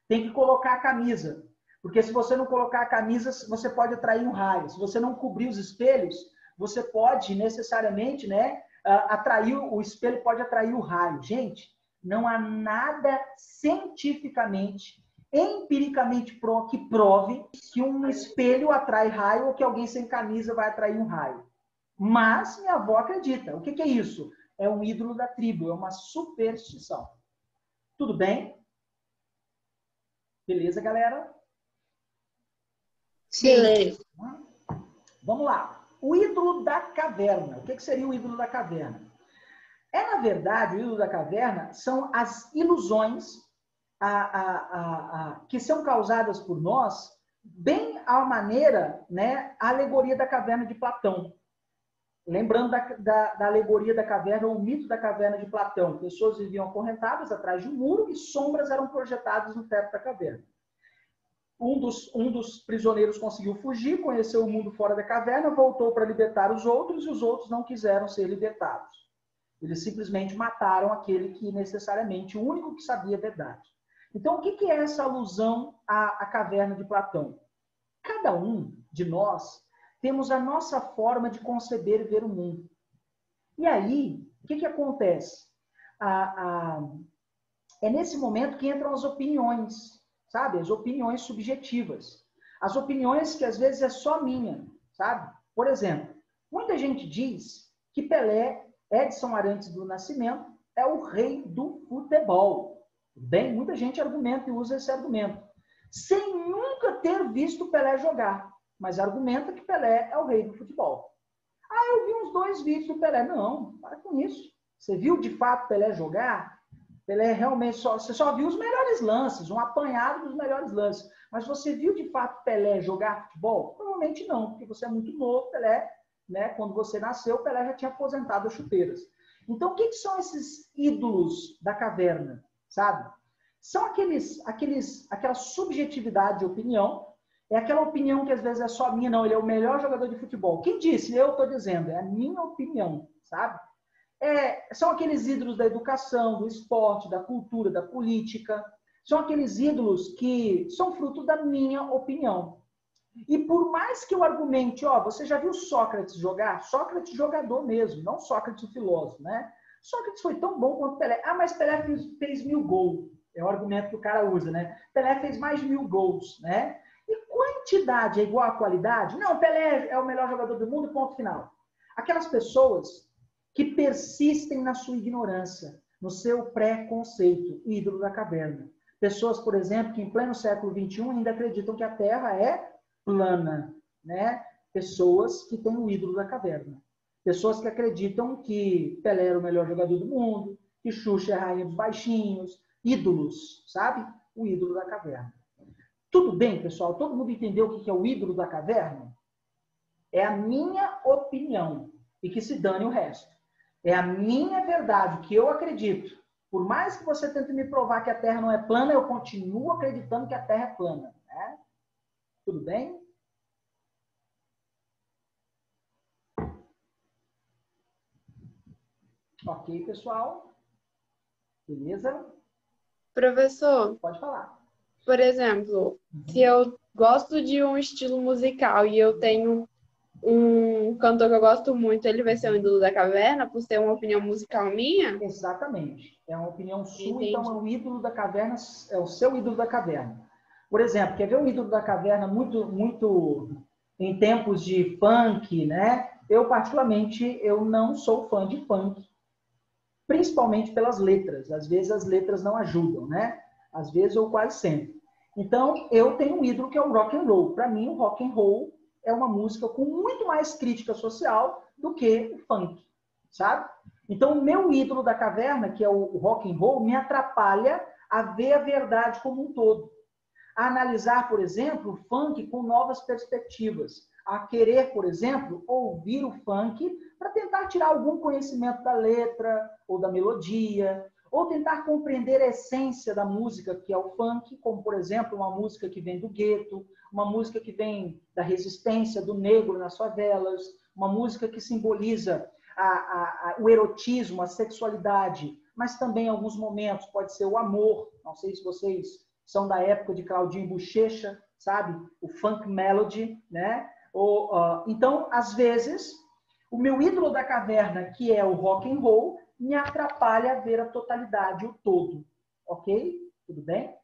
Tem que colocar a camisa. Porque se você não colocar a camisa, você pode atrair um raio. Se você não cobrir os espelhos, você pode necessariamente, né, o espelho pode atrair o raio. Gente, não há nada cientificamente, empiricamente que prove que um espelho atrai raio ou que alguém sem camisa vai atrair um raio. Mas minha avó acredita. O que é isso? É um ídolo da tribo, é uma superstição. Tudo bem? Beleza, galera? Sim. Vamos lá. O ídolo da caverna. O que seria o ídolo da caverna? Na verdade, o ídolo da caverna são as ilusões que são causadas por nós, bem à maneira, né, a alegoria da caverna de Platão. Lembrando da alegoria da caverna, o mito da caverna de Platão. Pessoas viviam acorrentadas atrás de um muro e sombras eram projetadas no teto da caverna. Um dos prisioneiros conseguiu fugir, conheceu o mundo fora da caverna, voltou para libertar os outros e os outros não quiseram ser libertados. Eles simplesmente mataram aquele que necessariamente, o único que sabia a verdade. Então, o que é essa alusão à caverna de Platão? Cada um de nós temos a nossa forma de conceber e ver o mundo. E aí, o que acontece? É nesse momento que entram as opiniões, sabe? As opiniões subjetivas. as opiniões que às vezes é só minha, sabe? Por exemplo, muita gente diz que Pelé, Edson Arantes do Nascimento, é o rei do futebol. Bem, muita gente argumenta e usa esse argumento, sem nunca ter visto Pelé jogar, mas argumenta que Pelé é o rei do futebol. Ah, eu vi uns 2 vídeos do Pelé. Não, para com isso. Você viu de fato Pelé jogar? Pelé realmente você só viu os melhores lances, um apanhado dos melhores lances. Mas você viu de fato Pelé jogar futebol? Provavelmente não, porque você é muito novo. Pelé, né, quando você nasceu, Pelé já tinha aposentado as chuteiras. Então, o que são esses ídolos da caverna, sabe? São aquela subjetividade de opinião. É aquela opinião que às vezes é só minha, não, ele é o melhor jogador de futebol. Quem disse? Eu estou dizendo, é a minha opinião, sabe? São aqueles ídolos da educação, do esporte, da cultura, da política. São aqueles ídolos que são fruto da minha opinião. E por mais que eu argumente, você já viu Sócrates jogar? Sócrates jogador mesmo, não Sócrates o filósofo, né? Sócrates foi tão bom quanto Pelé. Ah, mas Pelé fez 1000 gols. É o argumento que o cara usa, né? Pelé fez mais de 1000 gols, né? E quantidade é igual à qualidade? Não, Pelé é o melhor jogador do mundo, ponto final. Aquelas pessoas que persistem na sua ignorância, no seu pré-conceito, ídolo da caverna. Pessoas, por exemplo, que em pleno século XXI ainda acreditam que a Terra é plana, né? Pessoas que têm o ídolo da caverna. Pessoas que acreditam que Pelé era o melhor jogador do mundo, que Xuxa é a rainha dos baixinhos, ídolos, sabe? O ídolo da caverna. Tudo bem, pessoal? Todo mundo entendeu o que é o ídolo da caverna? É a minha opinião. E que se dane o resto. É a minha verdade, o que eu acredito. Por mais que você tente me provar que a Terra não é plana, eu continuo acreditando que a Terra é plana. Né? Tudo bem? Ok, pessoal? Beleza? Professor, Pode falar. por exemplo, se eu gosto de um estilo musical e eu tenho um cantor que eu gosto muito, ele vai ser o ídolo da caverna por ser uma opinião musical minha? Exatamente. É uma opinião sua, Entendi. então é o ídolo da caverna, é o seu ídolo da caverna. Por exemplo, quer ver o ídolo da caverna muito em tempos de funk, né? Eu, particularmente, eu não sou fã de funk, principalmente pelas letras. Às vezes as letras não ajudam, né? Às vezes ou quase sempre. Então, eu tenho um ídolo que é o rock and roll. Para mim, o rock and roll é uma música com muito mais crítica social do que o funk, sabe? Então, o meu ídolo da caverna, que é o rock and roll, me atrapalha a ver a verdade como um todo. A analisar, por exemplo, o funk com novas perspectivas. A querer, por exemplo, ouvir o funk para tentar tirar algum conhecimento da letra ou da melodia, ou tentar compreender a essência da música, que é o funk, como, por exemplo, uma música que vem do gueto, uma música que vem da resistência do negro nas favelas, uma música que simboliza o erotismo, a sexualidade, mas também em alguns momentos pode ser o amor. Não sei se vocês são da época de Claudinho Bochecha, sabe? O funk melody, né? Então, às vezes, o meu ídolo da caverna, que é o rock and roll, me atrapalha a ver a totalidade, o todo. Ok? Tudo bem?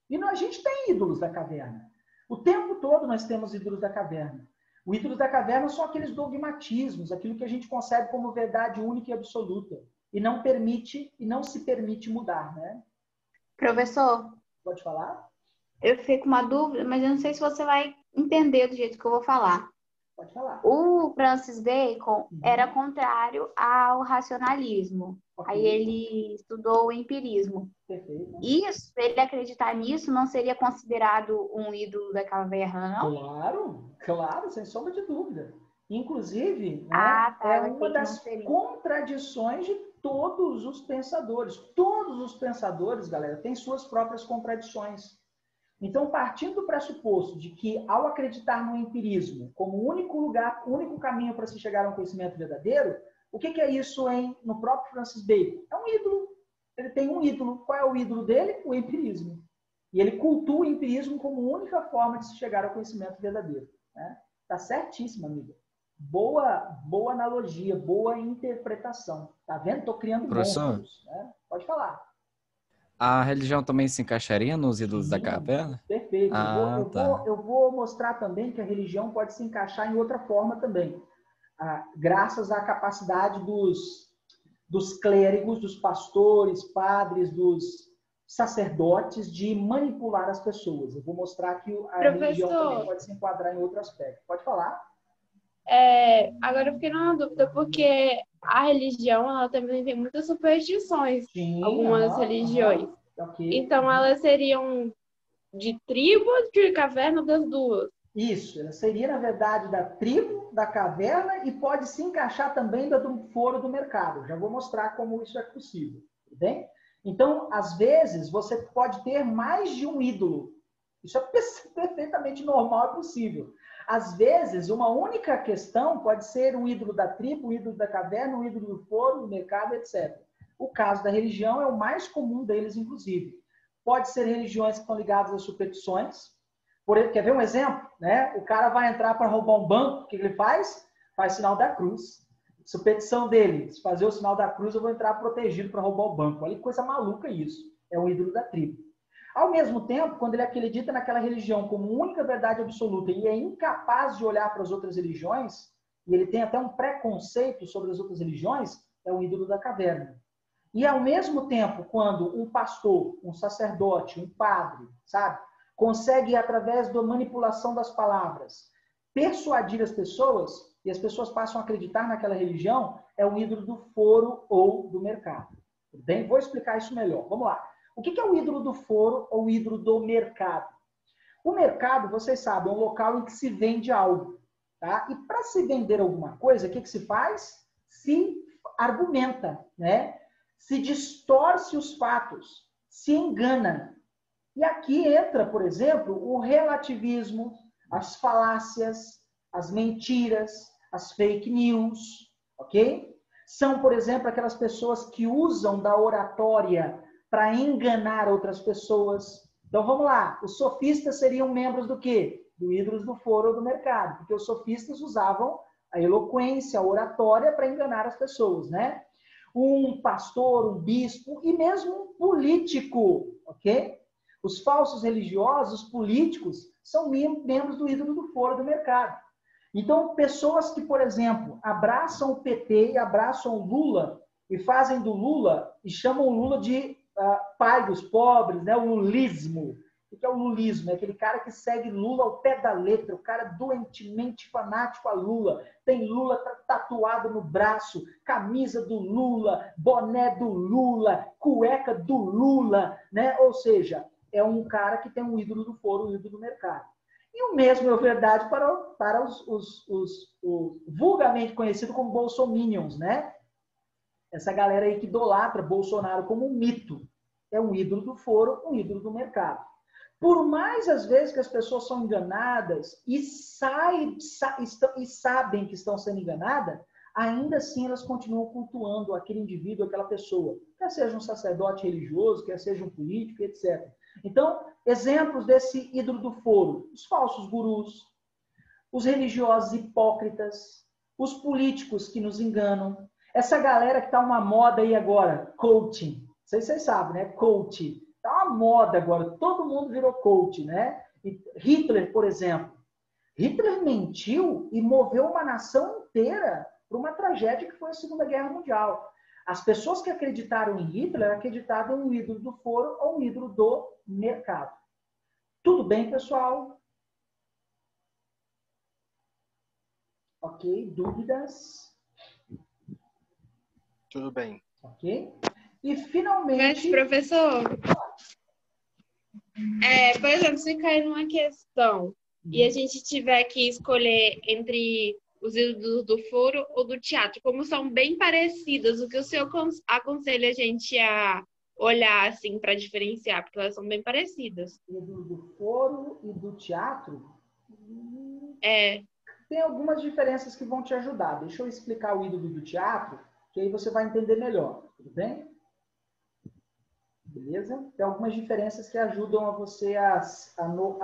E a gente tem ídolos da caverna. O tempo todo nós temos ídolos da caverna. O ídolo da caverna são aqueles dogmatismos, aquilo que a gente concebe como verdade única e absoluta. E não se permite mudar, né? Professor, Pode falar? eu fiquei com uma dúvida, mas eu não sei se você vai entender do jeito que eu vou falar. Pode falar. O Francis Bacon era contrário ao racionalismo. Ok. Aí ele estudou o empirismo. Perfeito. Isso, ele acreditar nisso, não seria considerado um ídolo da caverna, não? Claro, claro, sem sombra de dúvida. Inclusive, Tá, é eu uma achei que das não seria. contradições de todos os pensadores. Todos os pensadores, galera, têm suas próprias contradições. Então, partindo do pressuposto de que, ao acreditar no empirismo como o único lugar, o único caminho para se chegar a um conhecimento verdadeiro, o que é isso no próprio Francis Bacon? É um ídolo. Ele tem um ídolo. Qual é o ídolo dele? O empirismo. E ele cultua o empirismo como única forma de se chegar ao conhecimento verdadeiro. Né? Tá certíssimo, amiga. Boa analogia, boa interpretação. Tá vendo? Estou criando monstros. Né? Pode falar. A religião também se encaixaria nos ídolos da caverna? Perfeito. Perfeito. Tá. Eu vou mostrar também que a religião pode se encaixar em outra forma também. Graças à capacidade dos clérigos, dos pastores, padres, dos sacerdotes de manipular as pessoas. Eu vou mostrar que a religião também pode se enquadrar em outro aspecto. Pode falar? Agora eu fiquei numa dúvida, porque a religião ela também tem muitas superstições, Sim, algumas religiões. Ok. Então, elas seriam de tribo ou de caverna das duas? Isso, ela seria, na verdade, da tribo, da caverna e pode se encaixar também do foro do mercado. Já vou mostrar como isso é possível, tudo bem? Então, às vezes, você pode ter mais de um ídolo. Isso é perfeitamente normal e possível. Às vezes, uma única questão pode ser o ídolo da tribo, o ídolo da caverna, o ídolo do foro, do mercado, etc. O caso da religião é o mais comum deles, inclusive. Pode ser religiões que estão ligadas às superstições. Quer ver um exemplo? Né? O cara vai entrar para roubar um banco, o que ele faz? Faz sinal da cruz. Superstição dele, se fazer o sinal da cruz, eu vou entrar protegido para roubar o banco. Olha que coisa maluca isso. É o ídolo da tribo. Ao mesmo tempo, quando ele acredita naquela religião como única verdade absoluta e é incapaz de olhar para as outras religiões, e ele tem até um preconceito sobre as outras religiões, é o ídolo da caverna. E ao mesmo tempo, quando um pastor, um sacerdote, um padre, sabe, consegue, através da manipulação das palavras, persuadir as pessoas, e as pessoas passam a acreditar naquela religião, é o ídolo do foro ou do mercado. Tudo bem? Vou explicar isso melhor. Vamos lá. O que é o ídolo do foro ou o ídolo do mercado? O mercado, vocês sabem, é um local em que se vende algo. Tá? E para se vender alguma coisa, o que se faz? Se argumenta, né? Se distorce os fatos, se engana. E aqui entra, por exemplo, o relativismo, as falácias, as mentiras, as fake news, ok? São, por exemplo, aquelas pessoas que usam da oratória para enganar outras pessoas. Então, vamos lá. Os sofistas seriam membros do quê? Do ídolos do foro ou do mercado, porque os sofistas usavam a eloquência, a oratória para enganar as pessoas, né? Um pastor, um bispo e mesmo um político, ok? Os falsos religiosos, os políticos, são membros do ídolo do foro do mercado. Então, pessoas que, por exemplo, abraçam o PT e abraçam o Lula e fazem do Lula e chamam o Lula de pai dos pobres, né? O lulismo. O que é o lulismo? É aquele cara que segue Lula ao pé da letra, o cara doentemente fanático a Lula, tem Lula tatuado no braço, camisa do Lula, boné do Lula, cueca do Lula, né? Ou seja, é um cara que tem um ídolo do foro, um ídolo do mercado. E o mesmo é verdade para os vulgarmente conhecido como bolsominions, né? Essa galera aí que idolatra Bolsonaro como um mito. É um ídolo do foro, um ídolo do mercado. Por mais, às vezes, que as pessoas são enganadas e sabem que estão sendo enganadas, ainda assim elas continuam cultuando aquele indivíduo, aquela pessoa. Quer seja um sacerdote religioso, quer seja um político, etc. Então, exemplos desse ídolo do foro. Os falsos gurus, os religiosos hipócritas, os políticos que nos enganam. Essa galera que está uma moda aí agora, coaching. Não sei se vocês sabem, né? Coaching. Está uma moda agora. Todo mundo virou coach, né? E Hitler, por exemplo. Hitler mentiu e moveu uma nação inteira para uma tragédia que foi a Segunda Guerra Mundial. As pessoas que acreditaram em Hitler acreditavam em um ídolo do foro ou um ídolo do mercado. Tudo bem, pessoal? Ok, dúvidas? Tudo bem. Ok? E finalmente... Mas, professor, por exemplo, se cair numa questão e a gente tiver que escolher entre os ídolos do foro ou do teatro, como são bem parecidas, o que o senhor aconselha a gente a olhar assim para diferenciar, porque elas são bem parecidas. Ídolo do foro e do teatro? Tem algumas diferenças que vão te ajudar. Deixa eu explicar o ídolo do teatro, que aí você vai entender melhor. Tudo bem? Beleza? Tem algumas diferenças que ajudam a você a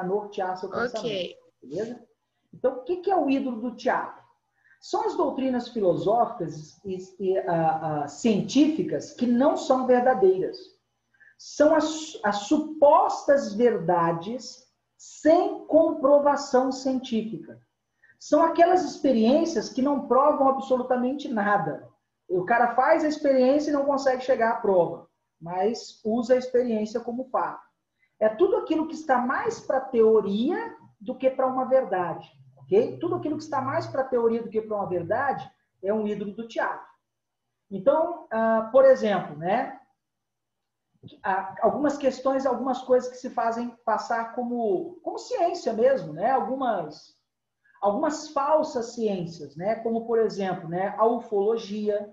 nortear seu pensamento. Beleza? Então, o que é o ídolo do teatro? São as doutrinas filosóficas e científicas que não são verdadeiras. São as supostas verdades sem comprovação científica. São aquelas experiências que não provam absolutamente nada. O cara faz a experiência e não consegue chegar à prova, mas usa a experiência como fato. É tudo aquilo que está mais para a teoria do que para uma verdade. Okay? Tudo aquilo que está mais para a teoria do que para uma verdade é um ídolo do teatro. Então, por exemplo, né, algumas questões, algumas coisas que se fazem passar como ciência mesmo, né, algumas falsas ciências, né, como, por exemplo, né, a ufologia.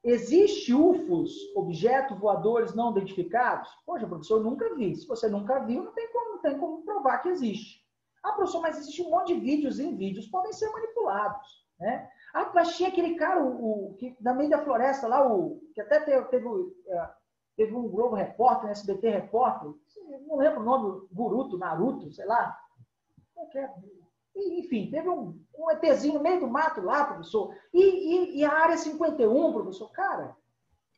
Existe UFOs, objetos voadores não identificados? Poxa, professor, eu nunca vi. Se você nunca viu, não tem como provar que existe. Ah, professor, mas existe um monte de vídeos e vídeos podem ser manipulados, né? Ah, mas tinha aquele cara, que da meio da floresta lá, que até teve um Globo Repórter, um SBT Repórter, não lembro o nome, Guruto, Naruto, sei lá. Enfim, teve um ETzinho no meio do mato lá, professor. E a área 51, professor, cara.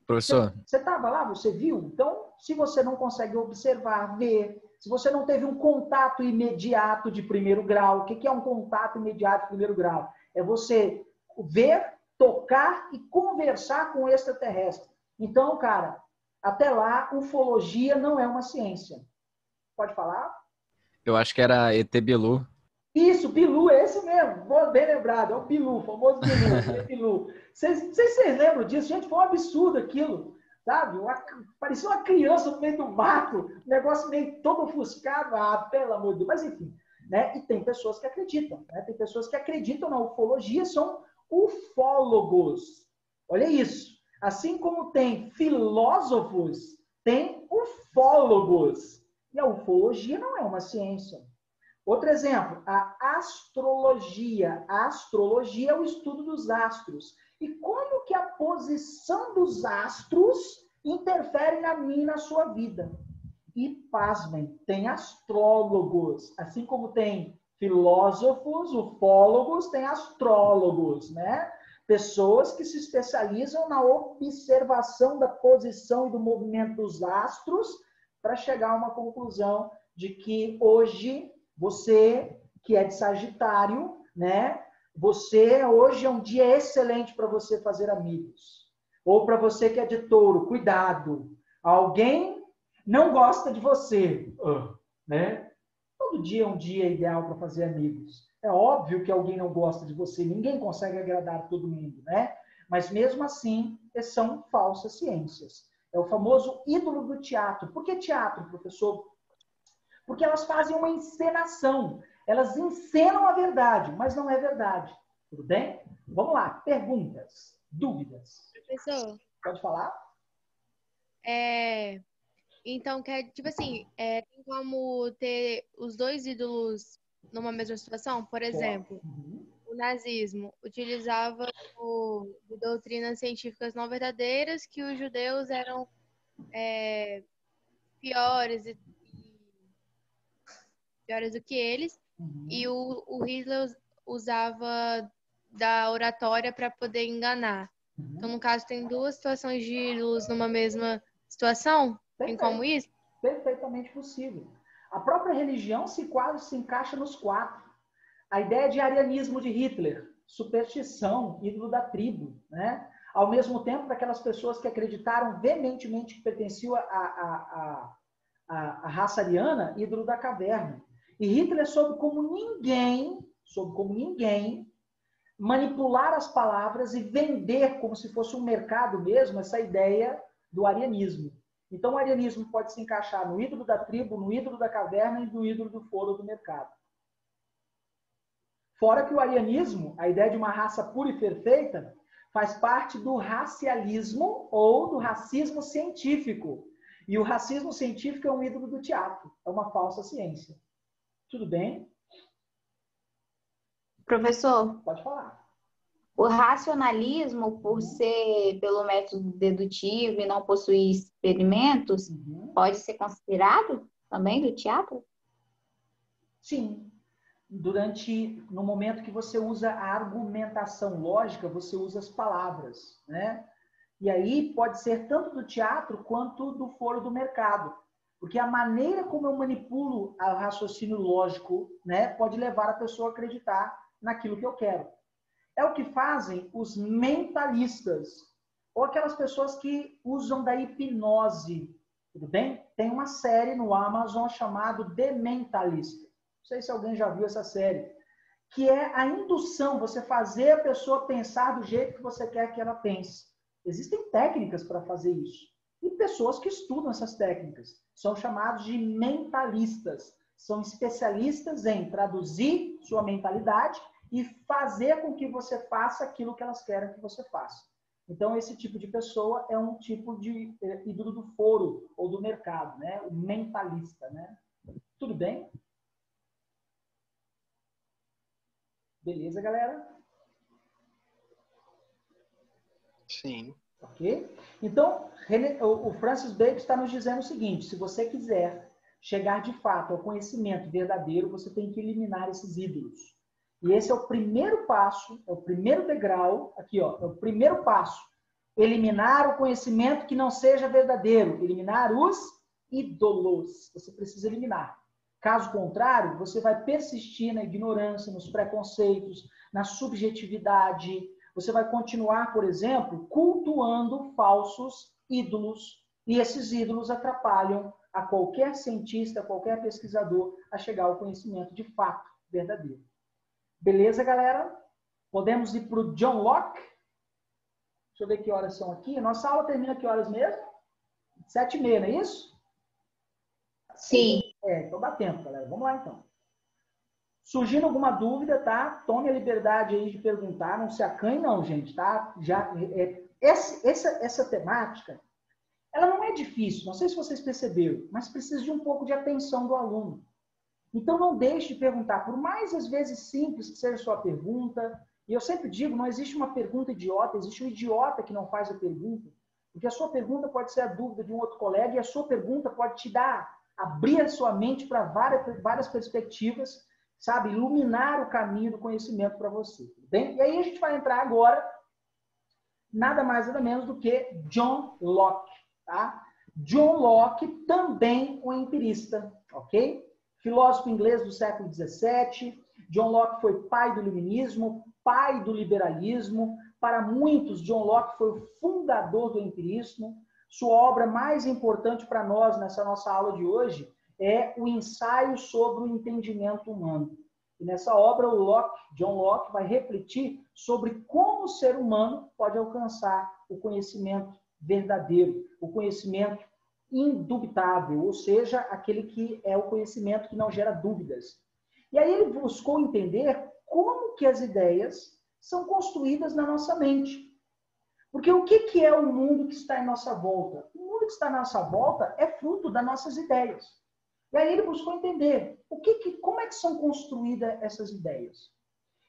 Professor. Você estava lá, você viu? Então, se você não consegue observar, ver, se você não teve um contato imediato de primeiro grau, o que é um contato imediato de primeiro grau? É você ver, tocar e conversar com o extraterrestre. Então, cara, até lá, ufologia não é uma ciência. Pode falar? Eu acho que era ET Bilu. Isso, Bilu, é esse mesmo. Bem lembrado, é o Bilu, o famoso Bilu. Bilu. Vocês lembram disso? Gente, foi um absurdo aquilo, sabe? Parecia uma criança no meio do mato, um negócio meio todo ofuscado. Ah, pelo amor de Deus. Mas enfim, né? E tem pessoas que acreditam, né? Tem pessoas que acreditam na ufologia, são ufólogos. Olha isso. Assim como tem filósofos, tem ufólogos. E a ufologia não é uma ciência. Outro exemplo, a astrologia. A astrologia é o estudo dos astros. E como que a posição dos astros interfere na minha e na sua vida? E, pasmem, tem astrólogos. Assim como tem filósofos, ufólogos, tem astrólogos, né? Pessoas que se especializam na observação da posição e do movimento dos astros para chegar a uma conclusão de que hoje você que é de Sagitário, né? Hoje é um dia excelente para você fazer amigos. Ou para você que é de Touro, cuidado. Alguém não gosta de você, né? Todo dia é um dia ideal para fazer amigos. É óbvio que alguém não gosta de você, ninguém consegue agradar todo mundo, né? Mas mesmo assim, são falsas ciências. É o famoso ídolo do teatro. Por que teatro, professor? Porque elas fazem uma encenação. Elas encenam a verdade, mas não é verdade. Tudo bem? Vamos lá. Perguntas, dúvidas. Professor, Pode falar? então, tipo assim, tem como ter os dois ídolos numa mesma situação? Por exemplo, o nazismo utilizava de doutrinas científicas não verdadeiras que os judeus eram piores do que eles, e o Hitler usava da oratória para poder enganar. Então, no caso, tem duas situações de ídolos numa mesma situação? Tem como isso? Perfeitamente possível. A própria religião quase se encaixa nos quatro. A ideia de arianismo de Hitler, superstição, ídolo da tribo, né? Ao mesmo tempo, para aquelas pessoas que acreditaram veementemente que pertenciam à raça ariana, ídolo da caverna. E Hitler soube como ninguém, manipular as palavras e vender como se fosse um mercado mesmo essa ideia do arianismo. Então, o arianismo pode se encaixar no ídolo da tribo, no ídolo da caverna e no ídolo do foro do mercado. Fora que o arianismo, a ideia de uma raça pura e perfeita, faz parte do racialismo ou do racismo científico. E o racismo científico é um ídolo do teatro, é uma falsa ciência. Tudo bem? Professor, Pode falar. o racionalismo, por ser pelo método dedutivo e não possuir experimentos, pode ser considerado também do teatro? Sim. No momento que você usa a argumentação lógica, você usa as palavras, né? E aí pode ser tanto do teatro quanto do foro do mercado. Porque a maneira como eu manipulo o raciocínio lógico, né, pode levar a pessoa a acreditar naquilo que eu quero. É o que fazem os mentalistas, ou aquelas pessoas que usam da hipnose, tudo bem? Tem uma série no Amazon chamada The Mentalist. Não sei se alguém já viu essa série. Que é a indução, você fazer a pessoa pensar do jeito que você quer que ela pense. Existem técnicas para fazer isso. E pessoas que estudam essas técnicas são chamados de mentalistas. São especialistas em traduzir sua mentalidade e fazer com que você faça aquilo que elas querem que você faça. Então, esse tipo de pessoa é um tipo de ídolo do foro ou do mercado, né? O mentalista, né? Tudo bem? Beleza, galera? Sim. Ok? Então, o Francis Bacon está nos dizendo o seguinte: se você quiser chegar de fato ao conhecimento verdadeiro, você tem que eliminar esses ídolos. E esse é o primeiro passo, é o primeiro degrau, aqui, ó, é o primeiro passo. Eliminar o conhecimento que não seja verdadeiro, eliminar os ídolos. Você precisa eliminar. Caso contrário, você vai persistir na ignorância, nos preconceitos, na subjetividade. Você vai continuar, por exemplo, cultuando falsos ídolos. E esses ídolos atrapalham a qualquer cientista, a qualquer pesquisador a chegar ao conhecimento de fato verdadeiro. Beleza, galera? Podemos ir para o John Locke? Deixa eu ver que horas são aqui. Nossa aula termina que horas mesmo? 7h30, não é isso? Sim. Então dá tempo, galera. Vamos lá, então. Surgindo alguma dúvida, tá? Tome a liberdade aí de perguntar. Não se acanhe, não, gente, tá? Essa temática, ela não é difícil. Não sei se vocês perceberam, mas precisa de um pouco de atenção do aluno. Então, não deixe de perguntar. Por mais, às vezes, simples que seja a sua pergunta. E eu sempre digo, não existe uma pergunta idiota. Existe um idiota que não faz a pergunta. Porque a sua pergunta pode ser a dúvida de um outro colega e a sua pergunta pode te abrir a sua mente para várias perspectivas, sabe? Iluminar o caminho do conhecimento para você. Bem? E aí a gente vai entrar agora, nada mais nada menos do que John Locke. Tá? John Locke também um empirista, ok? Filósofo inglês do século XVII. John Locke foi pai do iluminismo, pai do liberalismo. Para muitos, John Locke foi o fundador do empirismo. Sua obra mais importante para nós nessa nossa aula de hoje é o Ensaio sobre o Entendimento Humano. E nessa obra, John Locke, vai refletir sobre como o ser humano pode alcançar o conhecimento verdadeiro, o conhecimento indubitável, ou seja, aquele que é o conhecimento que não gera dúvidas. E aí ele buscou entender como que as ideias são construídas na nossa mente. Porque o que é o mundo que está em nossa volta? O mundo que está à nossa volta é fruto das nossas ideias. E aí ele buscou entender como é que são construídas essas ideias.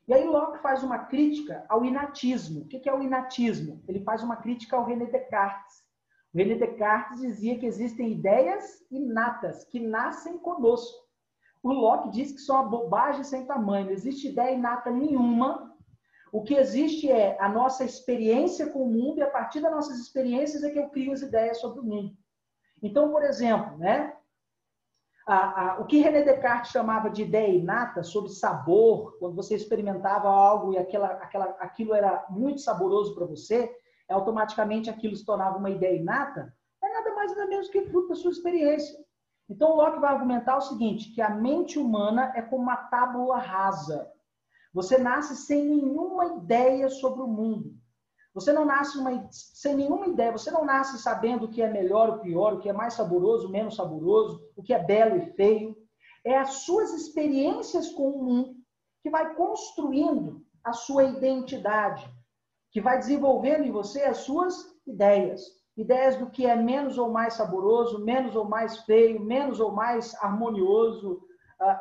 E aí Locke faz uma crítica ao inatismo. O que é o inatismo? Ele faz uma crítica ao René Descartes. O René Descartes dizia que existem ideias inatas, que nascem conosco. O Locke diz que são uma bobagem sem tamanho. Não existe ideia inata nenhuma. O que existe é a nossa experiência com o mundo, e a partir das nossas experiências é que eu crio as ideias sobre o mundo. Então, por exemplo, né, o que René Descartes chamava de ideia inata sobre sabor, quando você experimentava algo e aquilo era muito saboroso para você, automaticamente aquilo se tornava uma ideia inata, é nada mais nada menos que fruto da sua experiência. Então, Locke vai argumentar o seguinte, que a mente humana é como uma tábua rasa. Você nasce sem nenhuma ideia sobre o mundo. Você não nasce sem nenhuma ideia. Você não nasce sabendo o que é melhor ou pior, o que é mais saboroso, menos saboroso, o que é belo e feio. É as suas experiências com o mundo que vai construindo a sua identidade, que vai desenvolvendo em você as suas ideias. Ideias do que é menos ou mais saboroso, menos ou mais feio, menos ou mais harmonioso.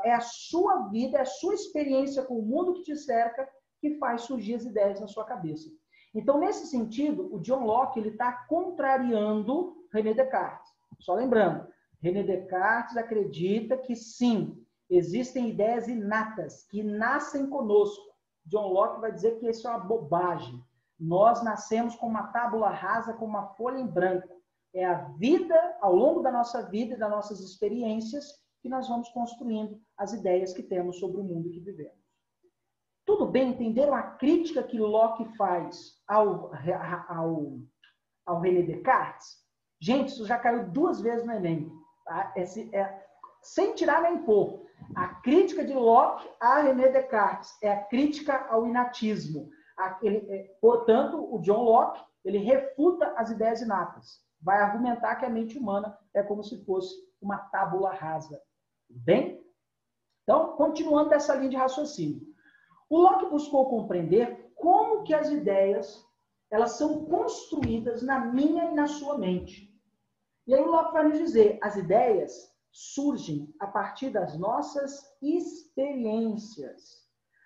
É a sua vida, é a sua experiência com o mundo que te cerca que faz surgir as ideias na sua cabeça. Então, nesse sentido, o John Locke está contrariando René Descartes. Só lembrando, René Descartes acredita que sim, existem ideias inatas, que nascem conosco. John Locke vai dizer que isso é uma bobagem. Nós nascemos com uma tábula rasa, com uma folha em branco. É a vida, ao longo da nossa vida e das nossas experiências, que nós vamos construindo as ideias que temos sobre o mundo que vivemos. Tudo bem? Entenderam a crítica que Locke faz ao René Descartes? Gente, isso já caiu 2 vezes no Enem. Tá? Sem tirar nem pôr. A crítica de Locke a René Descartes é a crítica ao inatismo. Portanto, o John Locke, ele refuta as ideias inatas. Vai argumentar que a mente humana é como se fosse uma tábula rasa. Bem? Então, continuando dessa linha de raciocínio. O Locke buscou compreender como que as ideias elas são construídas na minha e na sua mente. E aí o Locke vai nos dizer, as ideias surgem a partir das nossas experiências.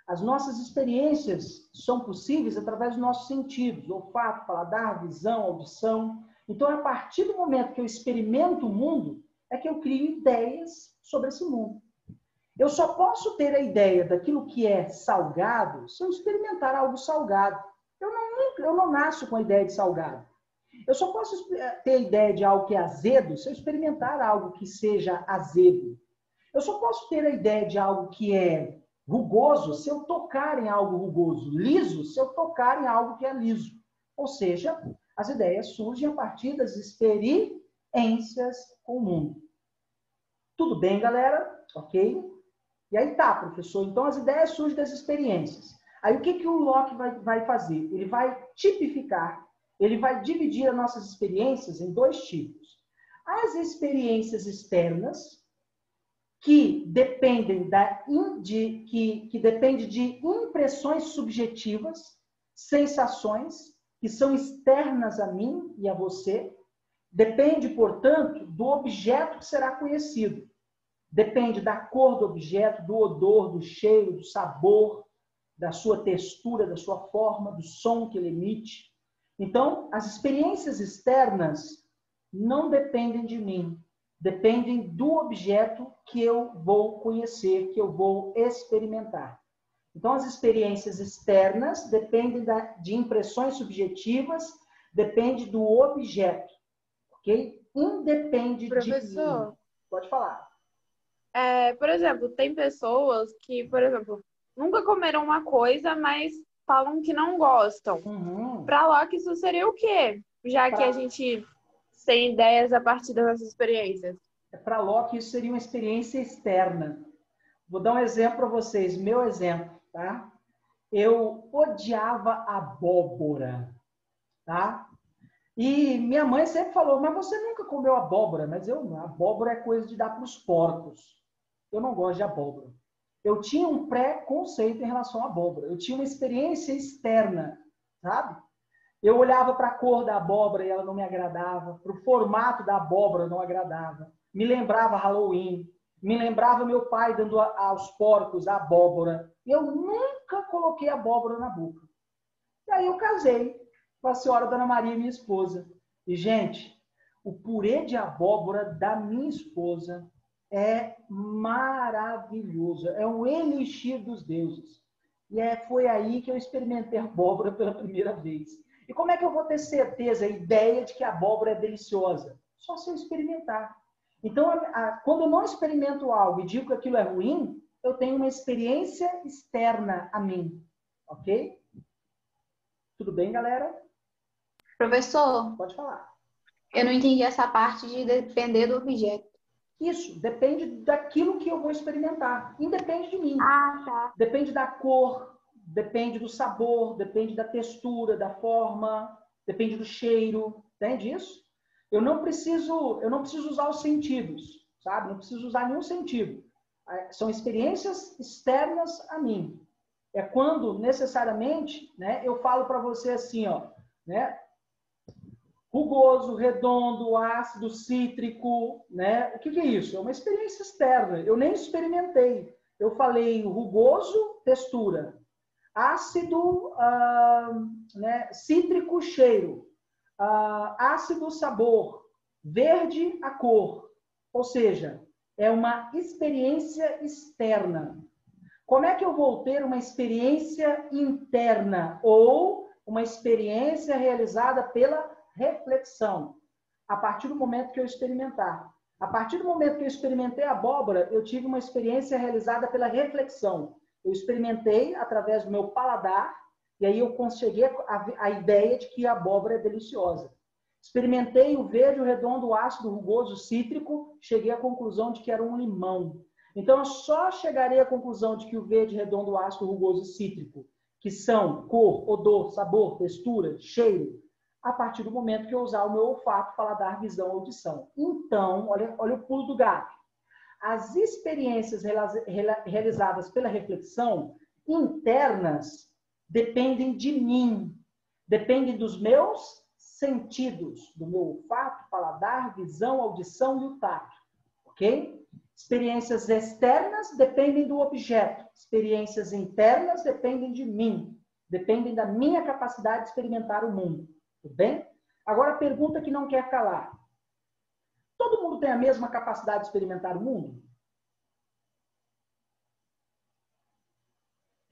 As nossas experiências são possíveis através dos nossos sentidos, olfato, paladar, visão, audição. Então, a partir do momento que eu experimento o mundo, é que eu crio ideias sobre esse mundo. Eu só posso ter a ideia daquilo que é salgado se eu experimentar algo salgado. Eu não nasço com a ideia de salgado. Eu só posso ter a ideia de algo que é azedo se eu experimentar algo que seja azedo. Eu só posso ter a ideia de algo que é rugoso se eu tocar em algo rugoso. Liso se eu tocar em algo que é liso. Ou seja, as ideias surgem a partir das experiências com o mundo. Tudo bem, galera? Ok? E aí tá, professor. Então, as ideias surgem das experiências. Aí, o que o Locke vai fazer? Ele vai tipificar, ele vai dividir as nossas experiências em 2 tipos. As experiências externas, que dependem de impressões subjetivas, sensações, que são externas a mim e a você. Depende, portanto, do objeto que será conhecido. Depende da cor do objeto, do odor, do cheiro, do sabor, da sua textura, da sua forma, do som que ele emite. Então, as experiências externas não dependem de mim, dependem do objeto que eu vou conhecer, que eu vou experimentar. Então, as experiências externas dependem de impressões subjetivas, depende do objeto, ok? Independe Professor, de mim. Pode falar. Por exemplo, tem pessoas que, por exemplo, nunca comeram uma coisa, mas falam que não gostam. Para Locke, isso seria o quê? Já que a gente tem ideias a partir das nossas experiências. Para Locke, isso seria uma experiência externa. Vou dar um exemplo para vocês, meu exemplo, tá? Eu odiava abóbora, tá? E minha mãe sempre falou, mas você nunca comeu abóbora? Mas abóbora é coisa de dar para os porcos. Eu não gosto de abóbora. Eu tinha um pré-conceito em relação à abóbora. Eu tinha uma experiência externa, sabe? Eu olhava para a cor da abóbora e ela não me agradava. Para o formato da abóbora não agradava. Me lembrava Halloween. Me lembrava meu pai dando aos porcos a abóbora. Eu nunca coloquei abóbora na boca. E aí eu casei com a senhora Dona Maria, minha esposa. E, gente, o purê de abóbora da minha esposa é maravilhoso. É um elixir dos deuses. E foi aí que eu experimentei a abóbora pela primeira vez. E como é que eu vou ter certeza, a ideia de que a abóbora é deliciosa? Só se eu experimentar. Então, quando eu não experimento algo e digo que aquilo é ruim, eu tenho uma experiência externa a mim. Ok? Tudo bem, galera? Professor, Pode falar. eu não entendi essa parte de depender do objeto. Isso, depende daquilo que eu vou experimentar. Independe de mim. Ah, tá. Depende da cor, depende do sabor, depende da textura, da forma, depende do cheiro. Entende isso? Eu não preciso usar os sentidos, sabe? Não preciso usar nenhum sentido. São experiências externas a mim. É quando, necessariamente, né, eu falo para você assim, ó, né? Rugoso, redondo, ácido, cítrico, né? O que é isso? É uma experiência externa. Eu nem experimentei. Eu falei rugoso, textura. Ácido, né? Cítrico, cheiro. Ácido, sabor. Verde, a cor. Ou seja, é uma experiência externa. Como é que eu vou ter uma experiência interna ou uma experiência realizada pela reflexão? a partir do momento que eu experimentar. A partir do momento que eu experimentei a abóbora, eu tive uma experiência realizada pela reflexão. Eu experimentei através do meu paladar, e aí eu cheguei à ideia de que a abóbora é deliciosa. Experimentei o verde, o redondo, o ácido, o rugoso, o cítrico, cheguei à conclusão de que era um limão. Então, eu só chegarei à conclusão de que o verde, redondo, o ácido, o rugoso e cítrico, que são cor, odor, sabor, textura, cheiro, a partir do momento que eu usar o meu olfato, paladar, visão, audição. Então, olha o pulo do gato. As experiências realizadas pela reflexão internas dependem de mim, dependem dos meus sentidos, do meu olfato, paladar, visão, audição e o tato, ok? Experiências externas dependem do objeto, experiências internas dependem de mim, dependem da minha capacidade de experimentar o mundo, tudo bem? Agora a pergunta que não quer calar. Todo mundo tem a mesma capacidade de experimentar o mundo?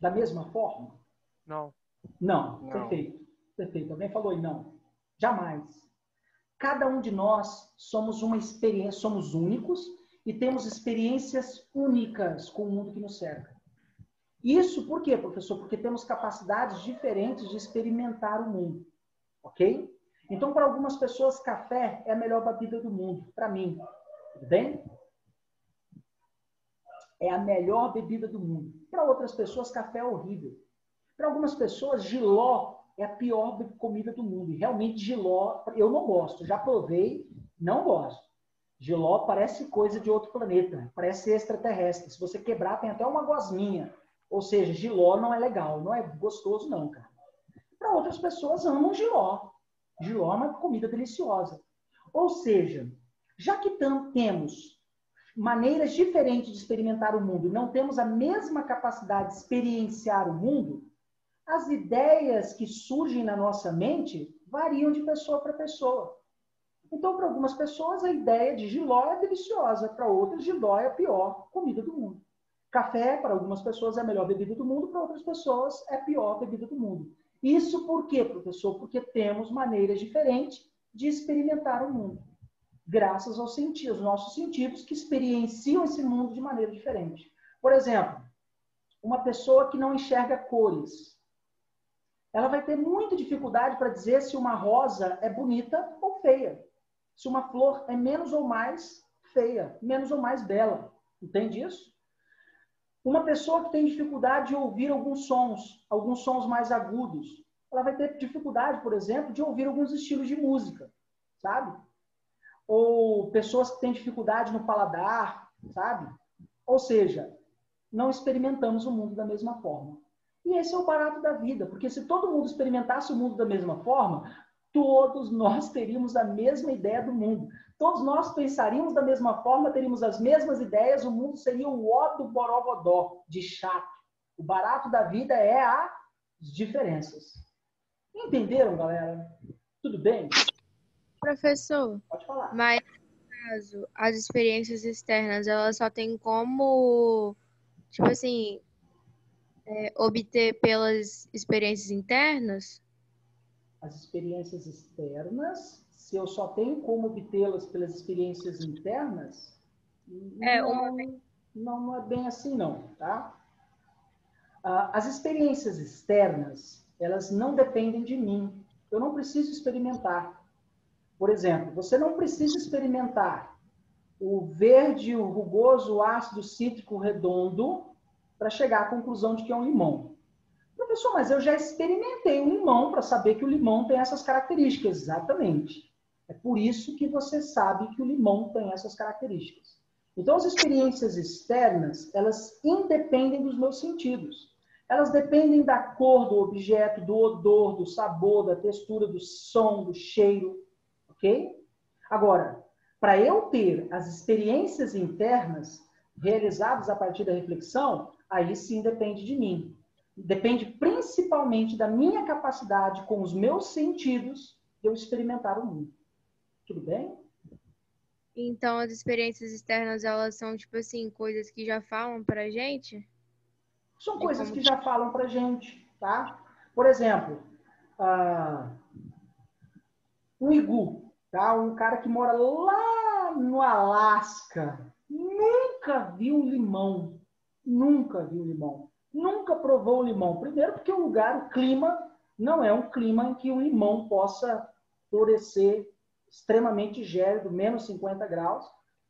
Da mesma forma? Não. Não. Não. Perfeito. Perfeito. Alguém falou aí não. Jamais. Cada um de nós somos uma experiência, somos únicos e temos experiências únicas com o mundo que nos cerca. Isso por quê, professor? Porque temos capacidades diferentes de experimentar o mundo. Ok? Então, para algumas pessoas, café é a melhor bebida do mundo. Para mim. Tudo bem? É a melhor bebida do mundo. Para outras pessoas, café é horrível. Para algumas pessoas, jiló é a pior comida do mundo. E realmente, jiló, eu não gosto. Já provei, não gosto. Jiló parece coisa de outro planeta. Parece extraterrestre. Se você quebrar, tem até uma gosminha. Ou seja, jiló não é legal. Não é gostoso, não, cara. Para outras pessoas, amam jiló. Jiló é uma comida deliciosa. Ou seja, já que temos maneiras diferentes de experimentar o mundo, não temos a mesma capacidade de experienciar o mundo, as ideias que surgem na nossa mente variam de pessoa para pessoa. Então, para algumas pessoas, a ideia de jiló é deliciosa, para outras, jiló é a pior comida do mundo. Café, para algumas pessoas, é a melhor bebida do mundo, para outras pessoas, é a pior bebida do mundo. Isso por quê, professor? Porque temos maneiras diferentes de experimentar o mundo. Graças aos sentidos, nossos sentidos que experienciam esse mundo de maneira diferente. Por exemplo, uma pessoa que não enxerga cores, ela vai ter muita dificuldade para dizer se uma rosa é bonita ou feia. Se uma flor é menos ou mais feia, menos ou mais bela. Entende isso? Uma pessoa que tem dificuldade de ouvir alguns sons mais agudos, ela vai ter dificuldade, por exemplo, de ouvir alguns estilos de música, sabe? Ou pessoas que têm dificuldade no paladar, sabe? Ou seja, não experimentamos o mundo da mesma forma. E esse é o barato da vida, porque se todo mundo experimentasse o mundo da mesma forma, todos nós teríamos a mesma ideia do mundo. Todos nós pensaríamos da mesma forma, teríamos as mesmas ideias, o mundo seria o ó do borogodó, de chato. O barato da vida é as diferenças. Entenderam, galera? Tudo bem? Professor, Pode falar. mas no caso, as experiências externas, elas só têm como, tipo assim, obter pelas experiências internas? As experiências externas, se eu só tenho como obtê-las pelas experiências internas, não é bem assim, não, tá? As experiências externas, elas não dependem de mim. Eu não preciso experimentar. Por exemplo, você não precisa experimentar o verde, o rugoso, o ácido, o cítrico, o redondo, para chegar à conclusão de que é um limão. Professor, mas eu já experimentei o limão para saber que o limão tem essas características. Exatamente. É por isso que você sabe que o limão tem essas características. Então, as experiências externas, elas independem dos meus sentidos. Elas dependem da cor do objeto, do odor, do sabor, da textura, do som, do cheiro. Ok? Agora, para eu ter as experiências internas realizadas a partir da reflexão, aí sim depende de mim. Depende principalmente da minha capacidade com os meus sentidos de eu experimentar o mundo. Tudo bem? Então, as experiências externas, elas são, tipo assim, coisas que já falam pra gente? São coisas que já falam pra gente, tá? Por exemplo, um igu. tá? Um cara que mora lá no Alasca, nunca viu limão. Nunca viu limão. Nunca provou o limão. Primeiro porque o lugar, o clima, não é um clima em que o limão possa florescer extremamente gélido, menos 50 graus.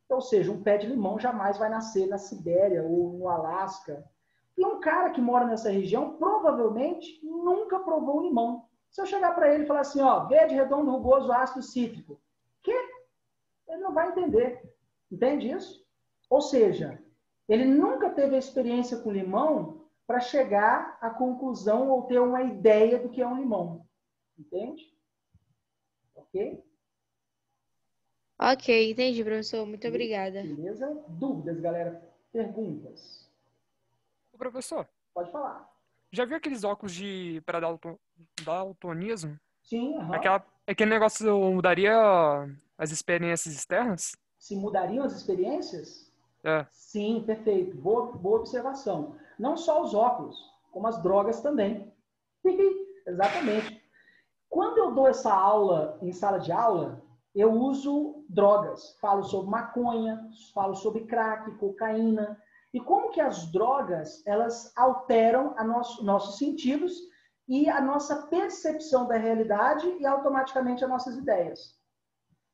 Ou seja, um pé de limão jamais vai nascer na Sibéria ou no Alasca. E um cara que mora nessa região provavelmente nunca provou limão. Se eu chegar para ele e falar assim, ó, verde, redondo, rugoso, ácido, cítrico, que? Ele não vai entender. Entende isso? Ou seja, ele nunca teve a experiência com limão para chegar à conclusão ou ter uma ideia do que é um limão. Entende? Ok? Ok, entendi, professor. Muito obrigada. Beleza? Dúvidas, galera? Perguntas? Ô, professor, Pode falar. já viu aqueles óculos para daltonismo? Sim, aham. Aquele negócio mudaria as experiências externas? Se mudariam as experiências? É. Sim, perfeito. Boa observação. Não só os óculos, como as drogas também. Exatamente. Quando eu dou essa aula em sala de aula, eu uso drogas. Falo sobre maconha, falo sobre crack, cocaína. E como que as drogas, elas alteram nossos sentidos e a nossa percepção da realidade e automaticamente as nossas ideias.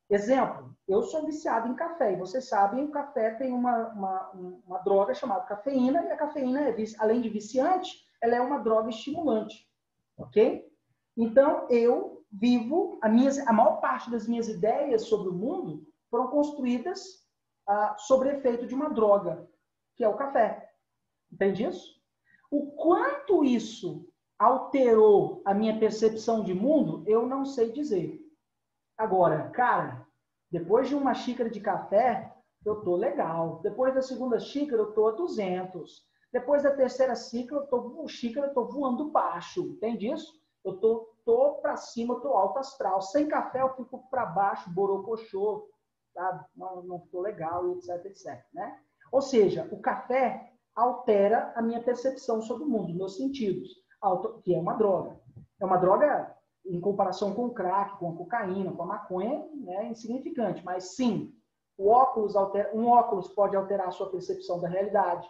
Exemplo, eu sou viciado em café. E vocês sabem, o café tem uma droga chamada cafeína. E a cafeína, além de viciante, ela é uma droga estimulante. Ok? Então, eu vivo, a maior parte das minhas ideias sobre o mundo foram construídas sobre efeito de uma droga, que é o café. Entende isso? O quanto isso alterou a minha percepção de mundo, eu não sei dizer. Agora, cara, depois de uma xícara de café, eu tô legal. Depois da segunda xícara, eu tô a 200. Depois da terceira xícara, eu tô voando baixo. Entende isso? Eu tô para cima, eu tô alto astral. Sem café, eu fico para baixo, borocochô, sabe? Não tô legal, etc, etc, né? Ou seja, o café altera a minha percepção sobre o mundo, meus sentidos, que é uma droga. É uma droga, em comparação com o crack, com a cocaína, com a maconha, né, insignificante. Mas sim, um óculos pode alterar a sua percepção da realidade.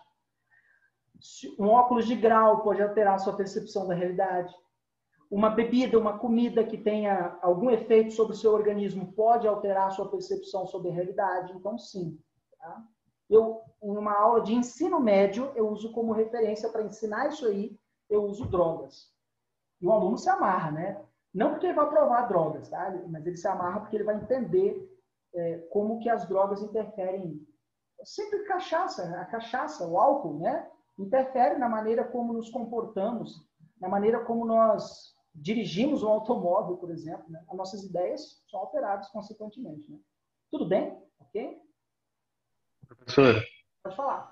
Um óculos de grau pode alterar a sua percepção da realidade. Uma bebida, uma comida que tenha algum efeito sobre o seu organismo pode alterar a sua percepção sobre a realidade. Então, sim. Tá? Eu, em uma aula de ensino médio, eu uso como referência para ensinar isso aí, eu uso drogas. E o aluno se amarra, né? Não porque ele vai provar drogas, tá? Mas ele se amarra porque ele vai entender como que as drogas interferem. Sempre a cachaça, o álcool, né? Interfere na maneira como nos comportamos, na maneira como nós dirigimos um automóvel, por exemplo. Né? As nossas ideias são alteradas consequentemente. Né? Tudo bem? Ok? Professor, Pode falar.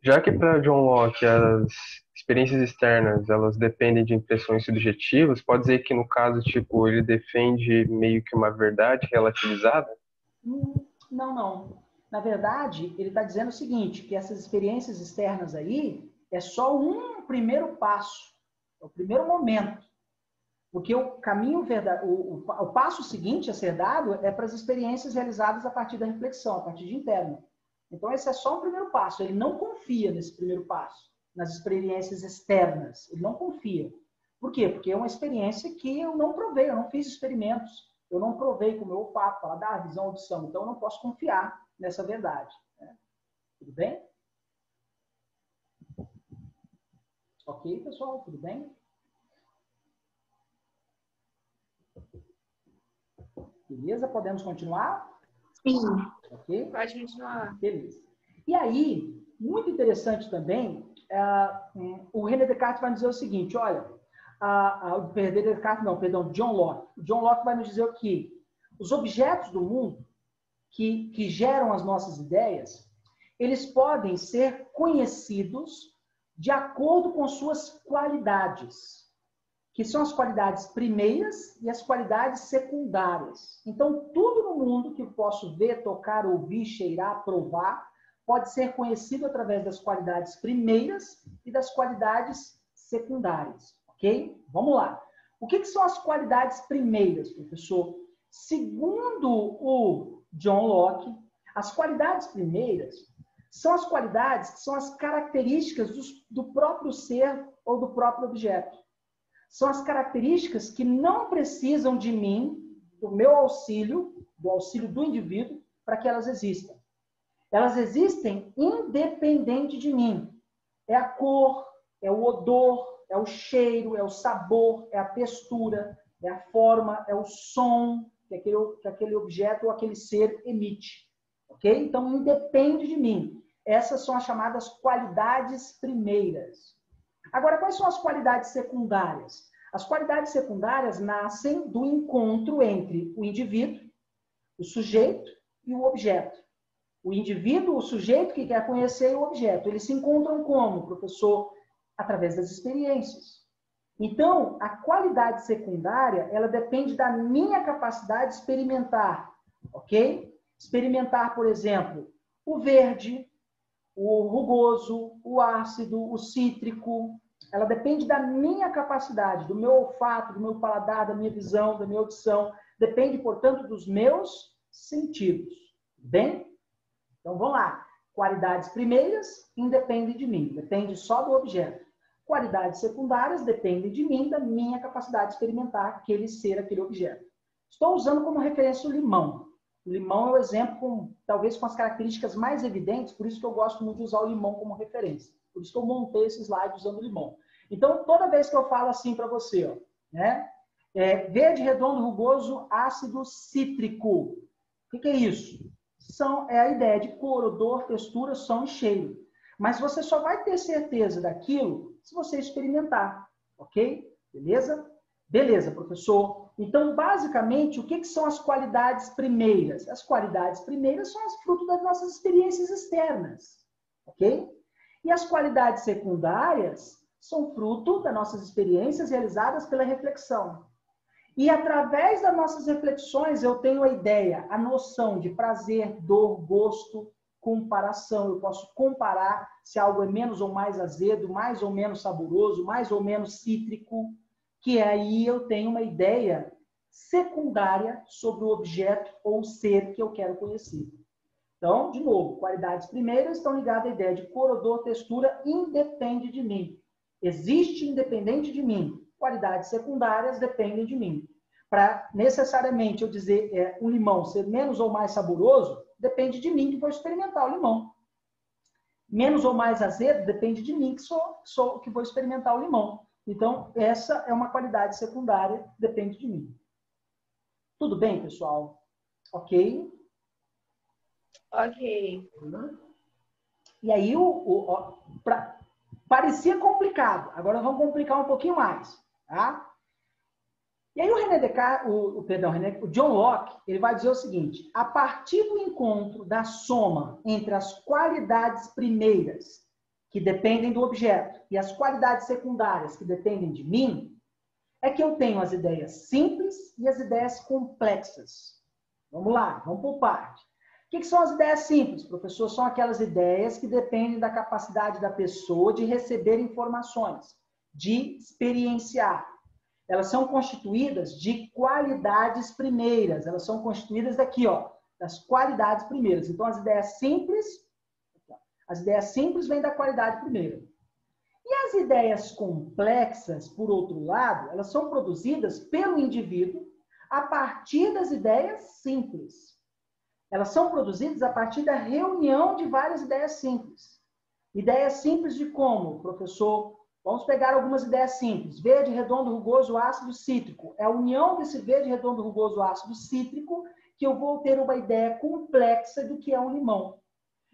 já que para John Locke as experiências externas elas dependem de impressões subjetivas, pode dizer que no caso tipo ele defende meio que uma verdade relativizada? Não. Na verdade, ele está dizendo o seguinte, que essas experiências externas aí é só um primeiro passo, é o primeiro momento. Porque o caminho o passo seguinte a ser dado é para as experiências realizadas a partir da reflexão, a partir de interno. Então, esse é só o primeiro passo. Ele não confia nesse primeiro passo, nas experiências externas. Ele não confia. Por quê? Porque é uma experiência que eu não provei, eu não fiz experimentos. Eu não provei com o meu olfato, paladar, visão, audição. Então, eu não posso confiar nessa verdade. Né? Tudo bem? Ok, pessoal? Tudo bem? Beleza? Podemos continuar? Sim. Ok? Pode continuar. Beleza. E aí, muito interessante também, o René Descartes vai dizer o seguinte, olha, John Locke. John Locke vai nos dizer o que os objetos do mundo que geram as nossas ideias, eles podem ser conhecidos de acordo com suas qualidades, que são as qualidades primeiras e as qualidades secundárias. Então, tudo no mundo que eu posso ver, tocar, ouvir, cheirar, provar, pode ser conhecido através das qualidades primeiras e das qualidades secundárias. Ok? Vamos lá. O que são as qualidades primeiras, professor? Segundo o John Locke, as qualidades primeiras são as qualidades que são as características do próprio ser ou do próprio objeto. São as características que não precisam de mim, do meu auxílio, do auxílio do indivíduo, para que elas existam. Elas existem independente de mim. É a cor, é o odor, é o cheiro, é o sabor, é a textura, é a forma, é o som que aquele objeto ou aquele ser emite. Ok? Então, independe de mim. Essas são as chamadas qualidades primeiras. Agora, quais são as qualidades secundárias? As qualidades secundárias nascem do encontro entre o indivíduo, o sujeito e o objeto. O indivíduo, o sujeito que quer conhecer o objeto, eles se encontram como, professor? Através das experiências. Então, a qualidade secundária, ela depende da minha capacidade de experimentar, ok? Experimentar, por exemplo, o verde, o rugoso, o ácido, o cítrico. Ela depende da minha capacidade, do meu olfato, do meu paladar, da minha visão, da minha audição. Depende, portanto, dos meus sentidos. Bem? Então, vamos lá. Qualidades primeiras independem de mim, depende só do objeto. Qualidades secundárias dependem de mim, da minha capacidade de experimentar aquele ser, aquele objeto. Estou usando como referência o limão. O limão é o exemplo, talvez com as características mais evidentes, por isso que eu gosto muito de usar o limão como referência. Por isso que eu montei esse slide usando o limão. Então, toda vez que eu falo assim para você, ó, né? Verde, redondo, rugoso, ácido cítrico. O que é isso? É a ideia de cor, odor, textura, som e cheiro. Mas você só vai ter certeza daquilo se você experimentar, ok? Beleza? Beleza, professor. Então, basicamente, o que são as qualidades primeiras? As qualidades primeiras são as frutos das nossas experiências externas, ok? E as qualidades secundárias são fruto das nossas experiências realizadas pela reflexão. E através das nossas reflexões eu tenho a ideia, a noção de prazer, dor, gosto, comparação. Eu posso comparar se algo é menos ou mais azedo, mais ou menos saboroso, mais ou menos cítrico, que aí eu tenho uma ideia secundária sobre o objeto ou ser que eu quero conhecer. Então, de novo, qualidades primeiras estão ligadas à ideia de cor, odor, textura, independe de mim. Existe independente de mim. Qualidades secundárias dependem de mim. Para necessariamente eu dizer um limão ser menos ou mais saboroso, depende de mim que vou experimentar o limão. Menos ou mais azedo, depende de mim que vou experimentar o limão. Então, essa é uma qualidade secundária, depende de mim. Tudo bem, pessoal? Ok? Ok. E aí, parecia complicado. Agora vamos complicar um pouquinho mais. Tá? E aí o John Locke, ele vai dizer o seguinte: a partir do encontro da soma entre as qualidades primeiras, que dependem do objeto, e as qualidades secundárias, que dependem de mim, é que eu tenho as ideias simples e as ideias complexas. Vamos lá, vamos por parte. O que são as ideias simples, professor? São aquelas ideias que dependem da capacidade da pessoa de receber informações, de experienciar. Elas são constituídas de qualidades primeiras. Elas são constituídas daqui, ó, das qualidades primeiras. Então, as ideias simples vêm da qualidade primeira. E as ideias complexas, por outro lado, elas são produzidas pelo indivíduo a partir das ideias simples. Elas são produzidas a partir da reunião de várias ideias simples. Ideias simples de como, professor? Vamos pegar algumas ideias simples. Verde, redondo, rugoso, ácido, cítrico. É a união desse verde, redondo, rugoso, ácido, cítrico que eu vou ter uma ideia complexa do que é um limão.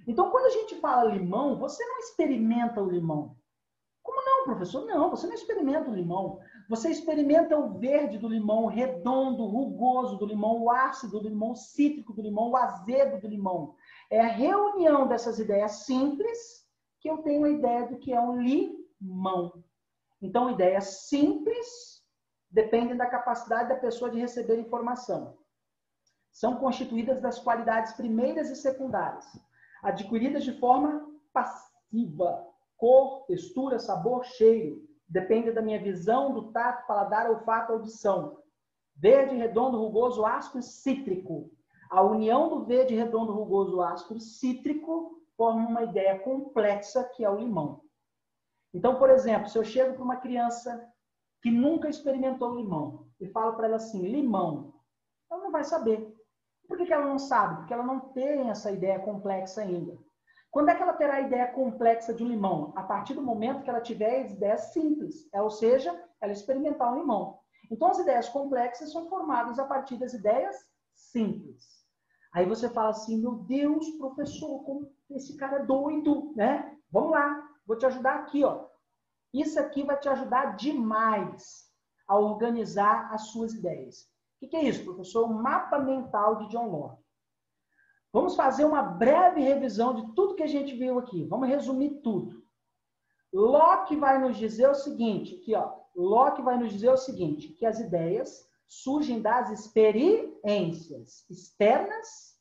Então, quando a gente fala limão, você não experimenta o limão. Como não, professor? Não, você não experimenta o limão. Você experimenta o verde do limão, o redondo, o rugoso do limão, o ácido do limão, o cítrico do limão, o azedo do limão. É a reunião dessas ideias simples que eu tenho a ideia do que é um limão. Então, ideias simples dependem da capacidade da pessoa de receber informação. São constituídas das qualidades primeiras e secundárias, adquiridas de forma passiva. Cor, textura, sabor, cheiro. Depende da minha visão, do tato, paladar, olfato, audição. Verde, redondo, rugoso, áspero e cítrico. A união do verde, redondo, rugoso, áspero e cítrico forma uma ideia complexa que é o limão. Então, por exemplo, se eu chego para uma criança que nunca experimentou limão e falo para ela assim, limão, ela não vai saber. Por que ela não sabe? Porque ela não tem essa ideia complexa ainda. Quando é que ela terá a ideia complexa de um limão? A partir do momento que ela tiver as ideias simples, ou seja, ela experimentar um limão. Então, as ideias complexas são formadas a partir das ideias simples. Aí você fala assim, meu Deus, professor, como esse cara é doido, né? Vamos lá, vou te ajudar aqui, ó. Isso aqui vai te ajudar demais a organizar as suas ideias. O que é isso, professor? O mapa mental de John Locke. Vamos fazer uma breve revisão de tudo que a gente viu aqui. Vamos resumir tudo. Locke vai nos dizer o seguinte, aqui, ó. Locke vai nos dizer o seguinte, que as ideias surgem das experiências externas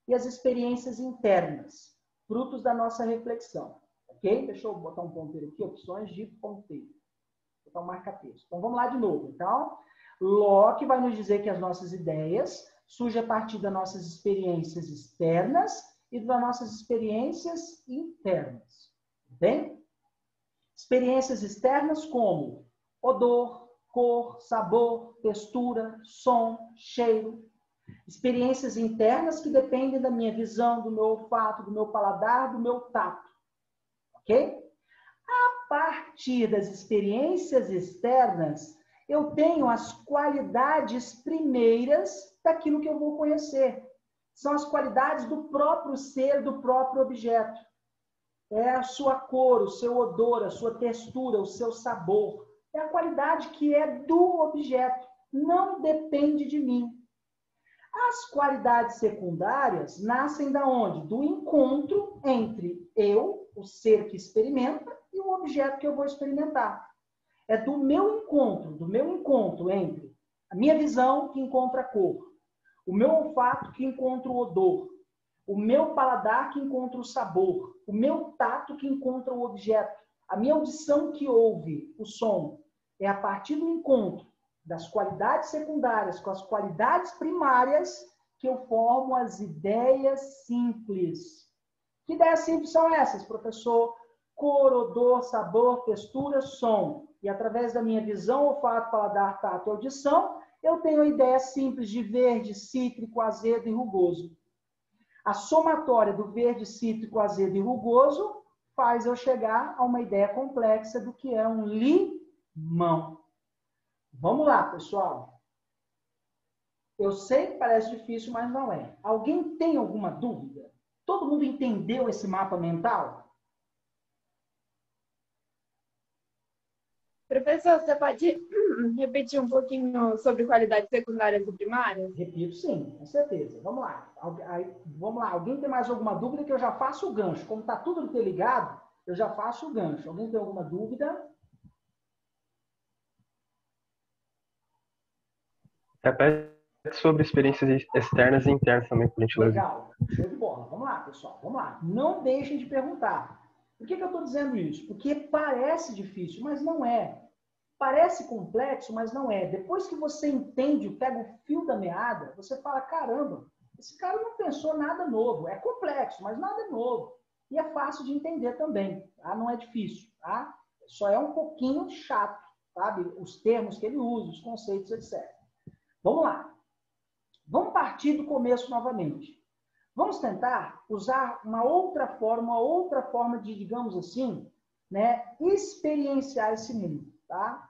e as experiências internas, frutos da nossa reflexão. Ok? Deixa eu botar um ponteiro aqui, opções de ponteiro. Vou botar um marca-texto. Então, vamos lá de novo. Então, Locke vai nos dizer que as nossas ideias surgem a partir das nossas experiências externas e das nossas experiências internas. Bem? Experiências externas como odor, cor, sabor, textura, som, cheiro. Experiências internas que dependem da minha visão, do meu olfato, do meu paladar, do meu tato. Ok? A partir das experiências externas, eu tenho as qualidades primeiras daquilo que eu vou conhecer. São as qualidades do próprio ser, do próprio objeto. É a sua cor, o seu odor, a sua textura, o seu sabor. É a qualidade que é do objeto. Não depende de mim. As qualidades secundárias nascem da onde? Do encontro entre eu, o ser que experimenta, e o objeto que eu vou experimentar. É do meu encontro entre a minha visão que encontra a cor, o meu olfato que encontra o odor, o meu paladar que encontra o sabor, o meu tato que encontra o objeto, a minha audição que ouve o som. É a partir do encontro das qualidades secundárias com as qualidades primárias que eu formo as ideias simples. Que ideias simples são essas, professor? Cor, odor, sabor, textura, som. E através da minha visão, olfato, paladar, tato e audição, eu tenho a ideia simples de verde, cítrico, azedo e rugoso. A somatória do verde, cítrico, azedo e rugoso faz eu chegar a uma ideia complexa do que é um limão. Vamos lá, pessoal. Eu sei que parece difícil, mas não é. Alguém tem alguma dúvida? Todo mundo entendeu esse mapa mental? Professor, você pode repetir um pouquinho sobre qualidades secundárias e primárias? Repito, sim, com certeza. Vamos lá. Vamos lá. Alguém tem mais alguma dúvida que eu já faço o gancho? Como está tudo interligado, eu já faço o gancho. Alguém tem alguma dúvida? Repete sobre experiências externas e internas também, por gentileza. Legal. Show de bola. Vamos lá, pessoal. Vamos lá. Não deixem de perguntar. Por que eu estou dizendo isso? Porque parece difícil, mas não é. Parece complexo, mas não é. Depois que você entende, pega o fio da meada, você fala, caramba, esse cara não pensou nada novo. É complexo, mas nada novo. E é fácil de entender também, tá? Não é difícil, tá? Só é um pouquinho chato, sabe? Os termos que ele usa, os conceitos, etc. Vamos lá. Vamos partir do começo novamente. Vamos tentar usar uma outra forma de, digamos assim, né, experienciar esse mundo, tá?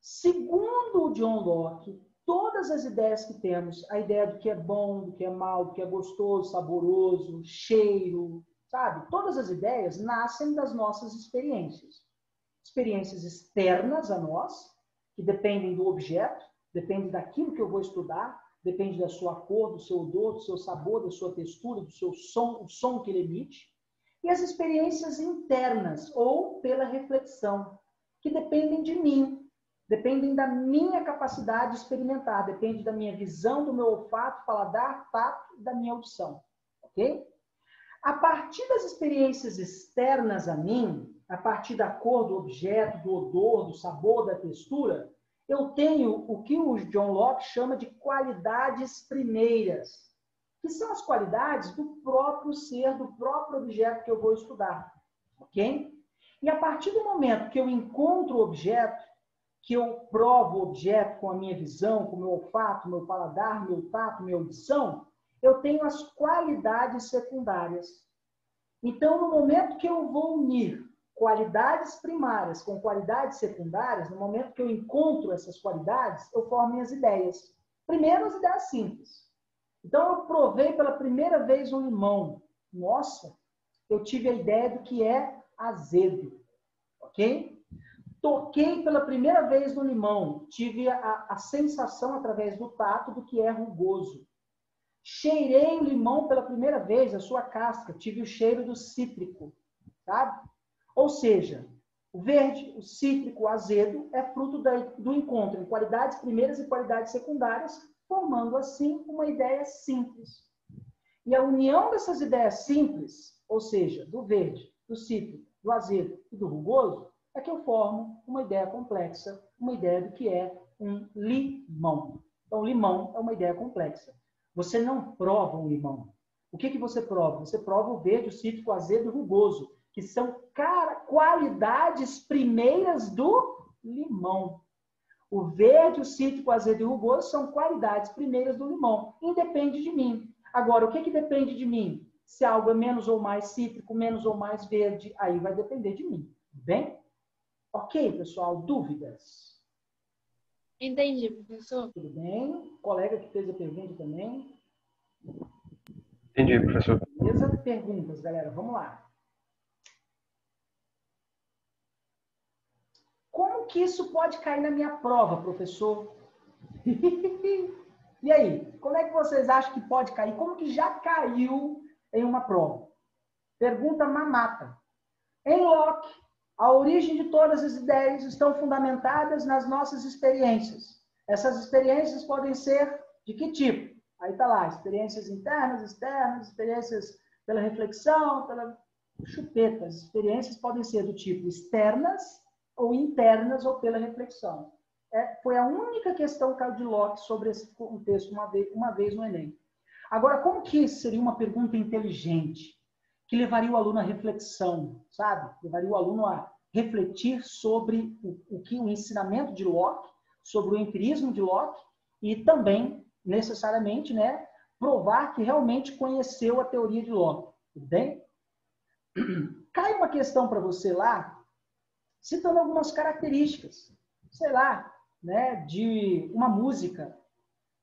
Segundo o John Locke, todas as ideias que temos, a ideia do que é bom, do que é mal, do que é gostoso, saboroso, cheiro, sabe? Todas as ideias nascem das nossas experiências. Experiências externas a nós, que dependem do objeto, dependem daquilo que eu vou estudar, depende da sua cor, do seu odor, do seu sabor, da sua textura, do seu som, o som que ele emite. E as experiências internas, ou pela reflexão, que dependem de mim, dependem da minha capacidade de experimentar, depende da minha visão, do meu olfato, paladar, tato e da minha audição. Ok? A partir das experiências externas a mim, a partir da cor do objeto, do odor, do sabor, da textura, eu tenho o que o John Locke chama de qualidades primeiras, que são as qualidades do próprio ser, do próprio objeto que eu vou estudar, ok? E a partir do momento que eu encontro o objeto, que eu provo o objeto com a minha visão, com o meu olfato, meu paladar, meu tato, minha audição, eu tenho as qualidades secundárias. Então, no momento que eu vou unir qualidades primárias com qualidades secundárias, no momento que eu encontro essas qualidades, eu formo minhas ideias. Primeiro, as ideias simples. Então, eu provei pela primeira vez um limão. Nossa, eu tive a ideia do que é azedo, ok? Toquei pela primeira vez no limão, tive a sensação através do tato do que é rugoso. Cheirei o limão pela primeira vez, a sua casca, tive o cheiro do cítrico, sabe? Ou seja, o verde, o cítrico, o azedo é fruto do encontro em qualidades primeiras e qualidades secundárias, formando assim uma ideia simples. E a união dessas ideias simples, ou seja, do verde, do cítrico, do azedo e do rugoso, é que eu formo uma ideia complexa, uma ideia do que é um limão. Então, limão é uma ideia complexa. Você não prova um limão. O que você prova? Você prova o verde, o cítrico, o azedo e o rugoso, que são qualidades primeiras do limão. O verde, o cítrico, o azedo e o rugoso são qualidades primeiras do limão. Independe de mim. Agora, o que depende de mim? Se algo é menos ou mais cítrico, menos ou mais verde, aí vai depender de mim. Tudo bem? Ok, pessoal? Dúvidas? Entendi, professor. Tudo bem? O colega que fez a pergunta também. Entendi, professor. Beleza? Perguntas, galera. Vamos lá. Como que isso pode cair na minha prova, professor? E aí? Como é que vocês acham que pode cair? Como que já caiu em uma prova? Pergunta mamata. Em Locke, a origem de todas as ideias estão fundamentadas nas nossas experiências. Essas experiências podem ser de que tipo? Aí está lá, experiências internas, externas, experiências pela reflexão, pela chupeta. As experiências podem ser do tipo externas ou internas ou pela reflexão. Foi a única questão que caiu de Locke sobre esse contexto uma vez no Enem. Agora, como que isso seria uma pergunta inteligente? Que levaria o aluno à reflexão, sabe? Levaria o aluno a refletir sobre o ensinamento de Locke, sobre o empirismo de Locke e também, necessariamente, né, provar que realmente conheceu a teoria de Locke. Tudo bem? Cai uma questão para você lá, citando algumas características, sei lá, né, de uma música.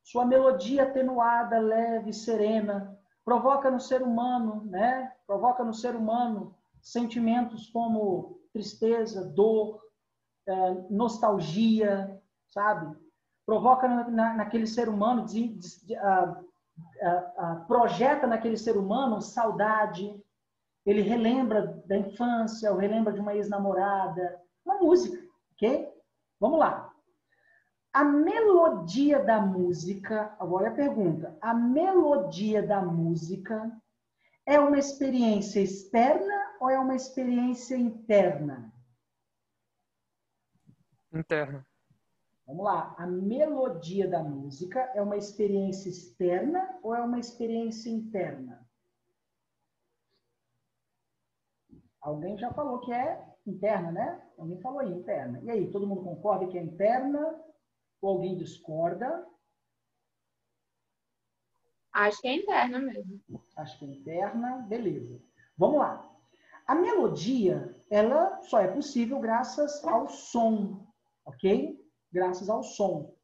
Sua melodia atenuada, leve, serena, provoca no ser humano, né? Provoca no ser humano sentimentos como tristeza, dor, nostalgia, sabe? Provoca naquele ser humano, projeta naquele ser humano saudade. Ele relembra da infância, ou relembra de uma ex-namorada. Uma música, ok? Vamos lá. A melodia da música, agora a pergunta, a melodia da música é uma experiência externa ou é uma experiência interna? Interna. Vamos lá, a melodia da música é uma experiência externa ou é uma experiência interna? Alguém já falou que é interna, né? Alguém falou aí, interna. E aí, todo mundo concorda que é interna? Ou alguém discorda? Acho que é interna mesmo. Acho que é interna, beleza. Vamos lá. A melodia, ela só é possível graças ao som, ok? Graças ao som.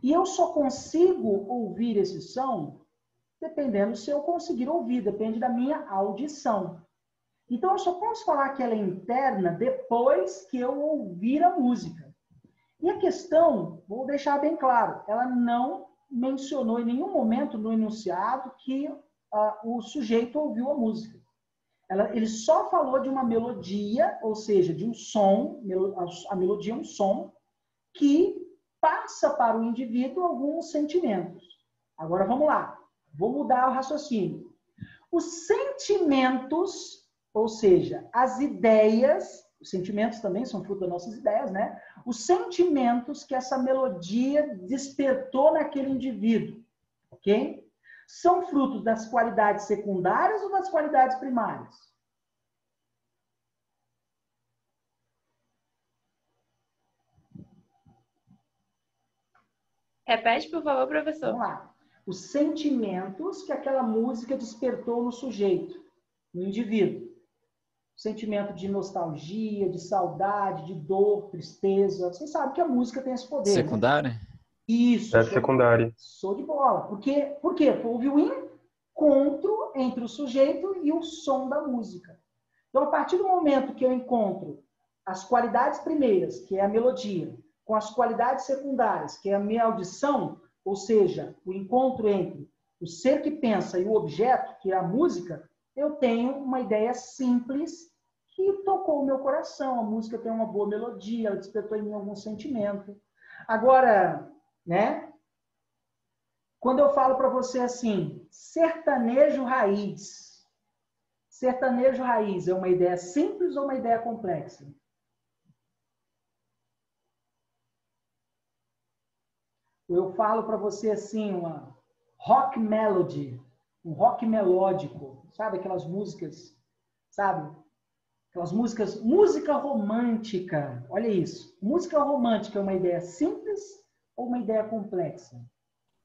E eu só consigo ouvir esse som dependendo se eu conseguir ouvir, depende da minha audição. Então, eu só posso falar que ela é interna depois que eu ouvir a música. E a questão, vou deixar bem claro, ela não mencionou em nenhum momento no enunciado que o sujeito ouviu a música. Ele só falou de uma melodia, ou seja, de um som, a melodia é um som, que passa para o indivíduo alguns sentimentos. Agora, vamos lá. Vou mudar o raciocínio. Os sentimentos, ou seja, as ideias, Os sentimentos também são fruto das nossas ideias, né? Os sentimentos que essa melodia despertou naquele indivíduo, ok? São frutos das qualidades secundárias ou das qualidades primárias? Repete, por favor, professor. Vamos lá. Os sentimentos que aquela música despertou no sujeito, no indivíduo. Sentimento de nostalgia, de saudade, de dor, tristeza. Vocês sabem que a música tem esse poder. Secundária? Né? Isso. É secundária. Show de bola. Por quê? Porque houve o encontro entre o sujeito e o som da música. Então, a partir do momento que eu encontro as qualidades primeiras, que é a melodia, com as qualidades secundárias, que é a minha audição, ou seja, o encontro entre o ser que pensa e o objeto, que é a música, eu tenho uma ideia simples que tocou o meu coração. A música tem uma boa melodia, ela despertou em mim algum sentimento. Agora, né? Quando eu falo para você assim, sertanejo raiz. Sertanejo raiz é uma ideia simples ou uma ideia complexa? Eu falo para você assim, uma rock melody, um rock melódico, sabe aquelas músicas, sabe? Aquelas músicas, música romântica. Olha isso. Música romântica é uma ideia simples ou uma ideia complexa?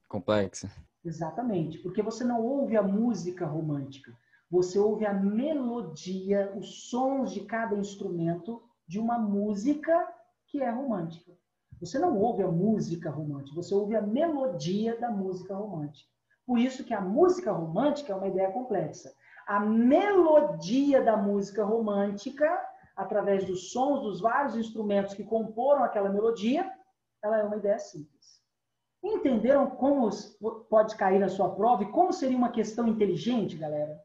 Complexa. Exatamente, porque você não ouve a música romântica, você ouve a melodia, os sons de cada instrumento de uma música que é romântica. Você não ouve a música romântica, você ouve a melodia da música romântica. Por isso que a música romântica é uma ideia complexa. A melodia da música romântica, através dos sons dos vários instrumentos que comporam aquela melodia, ela é uma ideia simples. Entenderam como pode cair na sua prova e como seria uma questão inteligente, galera?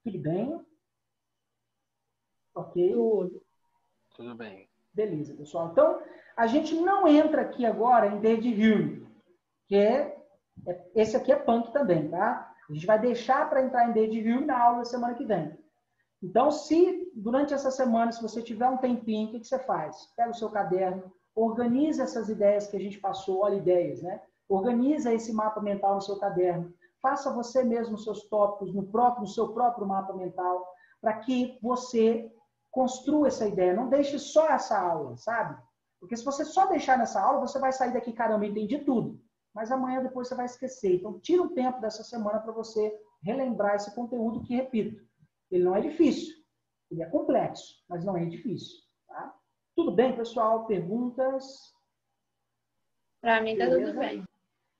Tudo bem? Ok? Tudo bem. Beleza, pessoal. Então, a gente não entra aqui agora em David Hume, que esse aqui é punk também, tá? A gente vai deixar para entrar em David Hume na aula da semana que vem. Então, se durante essa semana, se você tiver um tempinho, o que você faz? Pega o seu caderno, organiza essas ideias que a gente passou, olha, ideias, né? Organiza esse mapa mental no seu caderno. Faça você mesmo os seus tópicos no seu próprio mapa mental, para que você construa essa ideia. Não deixe só essa aula, sabe? Porque se você só deixar nessa aula, você vai sair daqui, caramba, entendi tudo. Mas amanhã depois você vai esquecer. Então, tira um tempo dessa semana para você relembrar esse conteúdo que, repito, ele não é difícil. Ele é complexo, mas não é difícil. Tá? Tudo bem, pessoal? Perguntas? Para mim tá Beleza? tudo bem.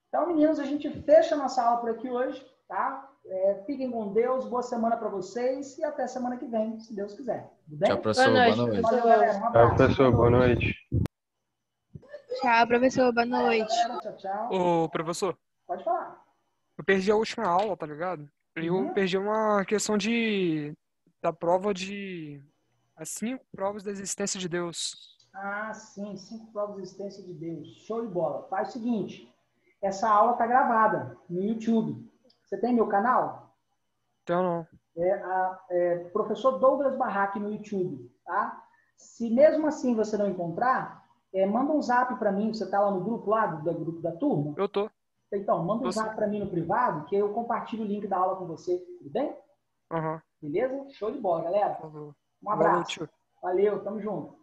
Então, meninos, a gente fecha a nossa aula por aqui hoje, tá? Fiquem com Deus, boa semana para vocês e até semana que vem, se Deus quiser. Tudo bem? Tchau, professor. Boa noite. Valeu, galera. Um Tchau, abraço. professor. Boa noite. Tchau, professor. Boa noite. Tchau, tchau. Ô, professor, Pode falar. eu perdi a última aula, tá ligado? Eu perdi uma questão da prova as 5 provas da existência de Deus. Ah, sim, 5 provas de existência de Deus. Show de bola. Faz o seguinte, essa aula está gravada no YouTube. Você tem meu canal? Então, não. Professor Douglas Barraque no YouTube, tá? Se mesmo assim você não encontrar, manda um zap para mim. Você está lá no grupo lá, do grupo da turma? Eu tô. Então, manda um zap para mim no privado, que eu compartilho o link da aula com você. Tudo bem? Aham. Beleza? Show de bola, galera. Falou. Um abraço. Valeu, tio. Valeu, tamo junto.